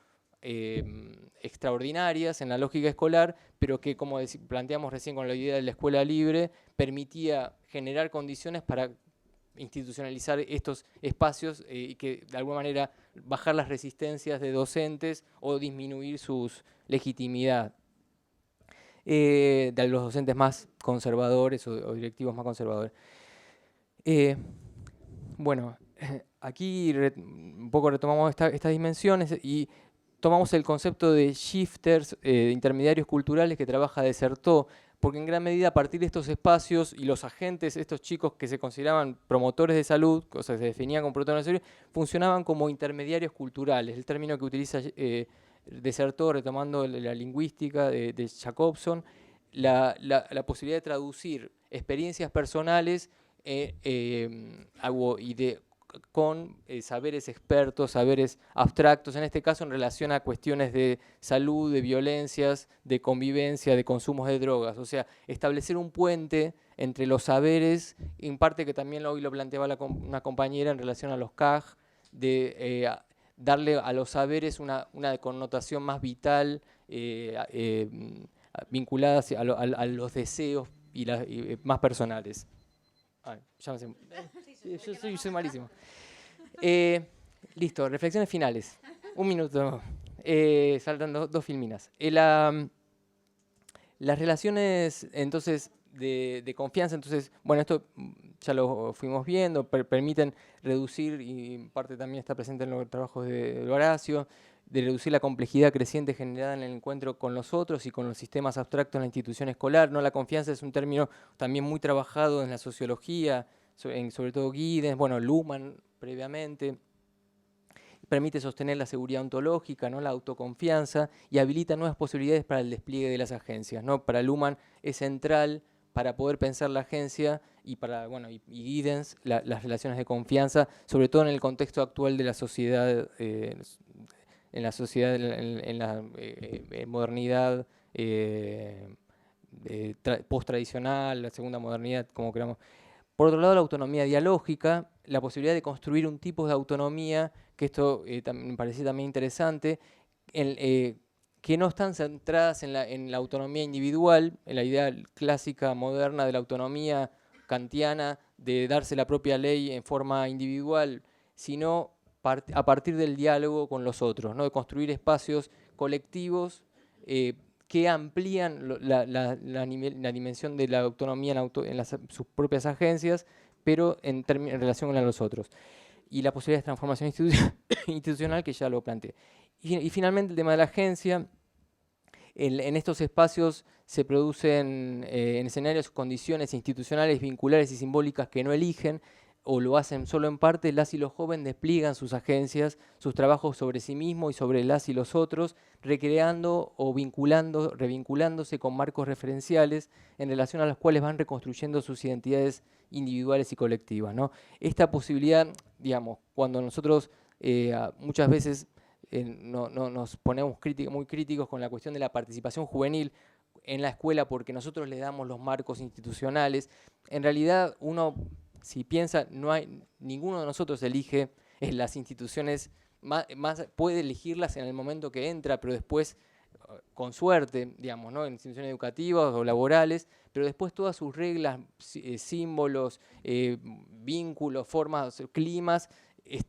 extraordinarias en la lógica escolar, pero que, como planteamos recién con la idea de la escuela libre, permitía generar condiciones para institucionalizar estos espacios y que de alguna manera bajar las resistencias de docentes o disminuir su legitimidad de los docentes más conservadores o directivos más conservadores. Bueno, aquí un poco retomamos estas dimensiones y tomamos el concepto de shifters, de intermediarios culturales que trabaja Desertó, porque en gran medida a partir de estos espacios y los agentes, estos chicos que se consideraban promotores de salud, o sea, se definían como promotores de salud, funcionaban como intermediarios culturales, el término que utiliza Desertó, retomando la lingüística de Jacobson, la posibilidad de traducir experiencias personales con saberes expertos, saberes abstractos, en este caso en relación a cuestiones de salud, de violencias, de convivencia, de consumos de drogas. O sea, establecer un puente entre los saberes, en parte que también hoy lo planteaba una compañera en relación a los CAG, de darle a los saberes una connotación más vital, vinculada a los deseos y más personales. Ya no sé. Yo soy malísimo. Listo, reflexiones finales. Un minuto. Saltan dos filminas. Las relaciones, entonces, de confianza, entonces, bueno, esto ya lo fuimos viendo, permiten reducir, y en parte también está presente en los trabajos de Horacio, de reducir la complejidad creciente generada en el encuentro con los otros y con los sistemas abstractos en la institución escolar, ¿no? La confianza es un término también muy trabajado en la sociología, sobre todo Giddens, bueno, Luhmann previamente. Permite sostener la seguridad ontológica, ¿no? La autoconfianza, y habilita nuevas posibilidades para el despliegue de las agencias, ¿no? Para Luhmann es central para poder pensar la agencia, y para y Giddens las relaciones de confianza, sobre todo en el contexto actual de la sociedad, en la modernidad post-tradicional, la segunda modernidad, como queramos. Por otro lado, la autonomía dialógica, la posibilidad de construir un tipo de autonomía, que esto me parecía también interesante, que no están centradas en la autonomía individual, en la idea clásica moderna de la autonomía kantiana, de darse la propia ley en forma individual, sino a partir del diálogo con los otros, ¿no? De construir espacios colectivos que amplían la dimensión de la autonomía en sus propias agencias, pero en relación con los otros. Y la posibilidad de transformación institucional, que ya lo planteé. Y finalmente el tema de la agencia. En estos espacios se producen en escenarios condiciones institucionales, vinculares y simbólicas que no eligen, o lo hacen solo en parte. Las y los jóvenes despliegan sus agencias, sus trabajos sobre sí mismos y sobre las y los otros, recreando o revinculándose con marcos referenciales en relación a los cuales van reconstruyendo sus identidades individuales y colectivas, ¿no? Esta posibilidad, digamos, cuando nosotros muchas veces nos ponemos muy críticos con la cuestión de la participación juvenil en la escuela porque nosotros le damos los marcos institucionales, en realidad uno, si piensa, ninguno de nosotros elige las instituciones, más puede elegirlas en el momento que entra, pero después, con suerte, digamos, ¿no? En instituciones educativas o laborales, pero después todas sus reglas, símbolos, vínculos, formas, climas,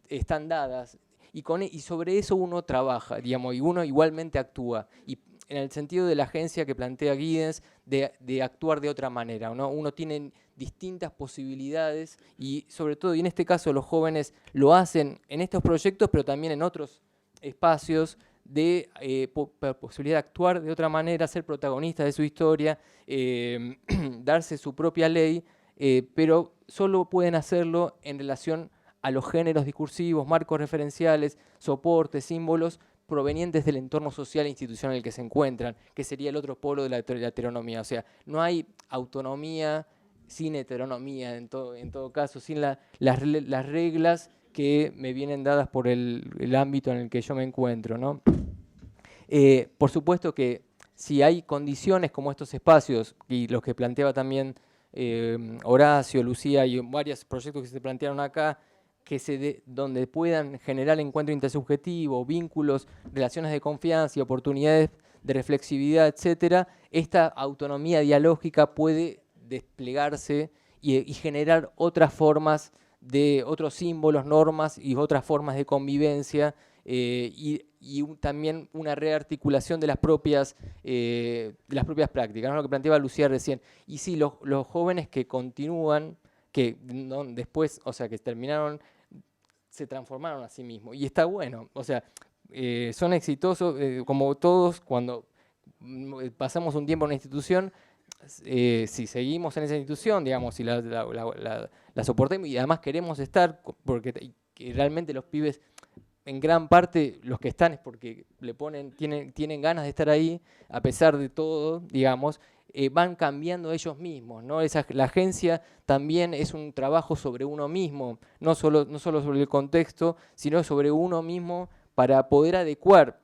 están dadas. Y sobre eso uno trabaja, digamos, y uno igualmente actúa. Y en el sentido de la agencia que plantea Giddens, de actuar de otra manera, ¿no? Uno tiene distintas posibilidades y sobre todo, y en este caso los jóvenes lo hacen en estos proyectos, pero también en otros espacios de posibilidad de actuar de otra manera, ser protagonistas de su historia, darse su propia ley, pero solo pueden hacerlo en relación a los géneros discursivos, marcos referenciales, soportes, símbolos provenientes del entorno social e institucional en el que se encuentran, que sería el otro polo de la heteronomía. O sea, no hay autonomía sin heteronomía, en todo caso, sin las reglas que me vienen dadas por el ámbito en el que yo me encuentro, ¿no? Por supuesto que si hay condiciones como estos espacios, y los que planteaba también Horacio, Lucía y varios proyectos que se plantearon acá, donde puedan generar encuentro intersubjetivo, vínculos, relaciones de confianza y oportunidades de reflexividad, etcétera, esta autonomía dialógica puede desplegarse y generar otras formas de otros símbolos, normas y otras formas de convivencia, y también una rearticulación de las propias prácticas, ¿no? Lo que planteaba Lucía recién. Y sí, los jóvenes que continúan, que después, o sea, que terminaron, se transformaron a sí mismos. Y está bueno, o sea, son exitosos, como todos, cuando pasamos un tiempo en una institución, si seguimos en esa institución, digamos, si la soportemos y además queremos estar, porque realmente los pibes, en gran parte, los que están es porque tienen ganas de estar ahí, a pesar de todo, digamos, van cambiando ellos mismos, ¿no? La agencia también es un trabajo sobre uno mismo, no solo sobre el contexto, sino sobre uno mismo para poder adecuar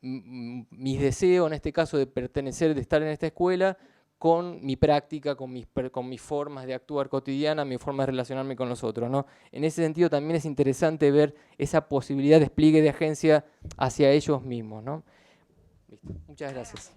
mis deseos, en este caso de pertenecer, de estar en esta escuela, con mi práctica, con mis formas de actuar cotidiana, mi forma de relacionarme con los otros, ¿no? En ese sentido también es interesante ver esa posibilidad de despliegue de agencia hacia ellos mismos, ¿no? Listo. Muchas gracias.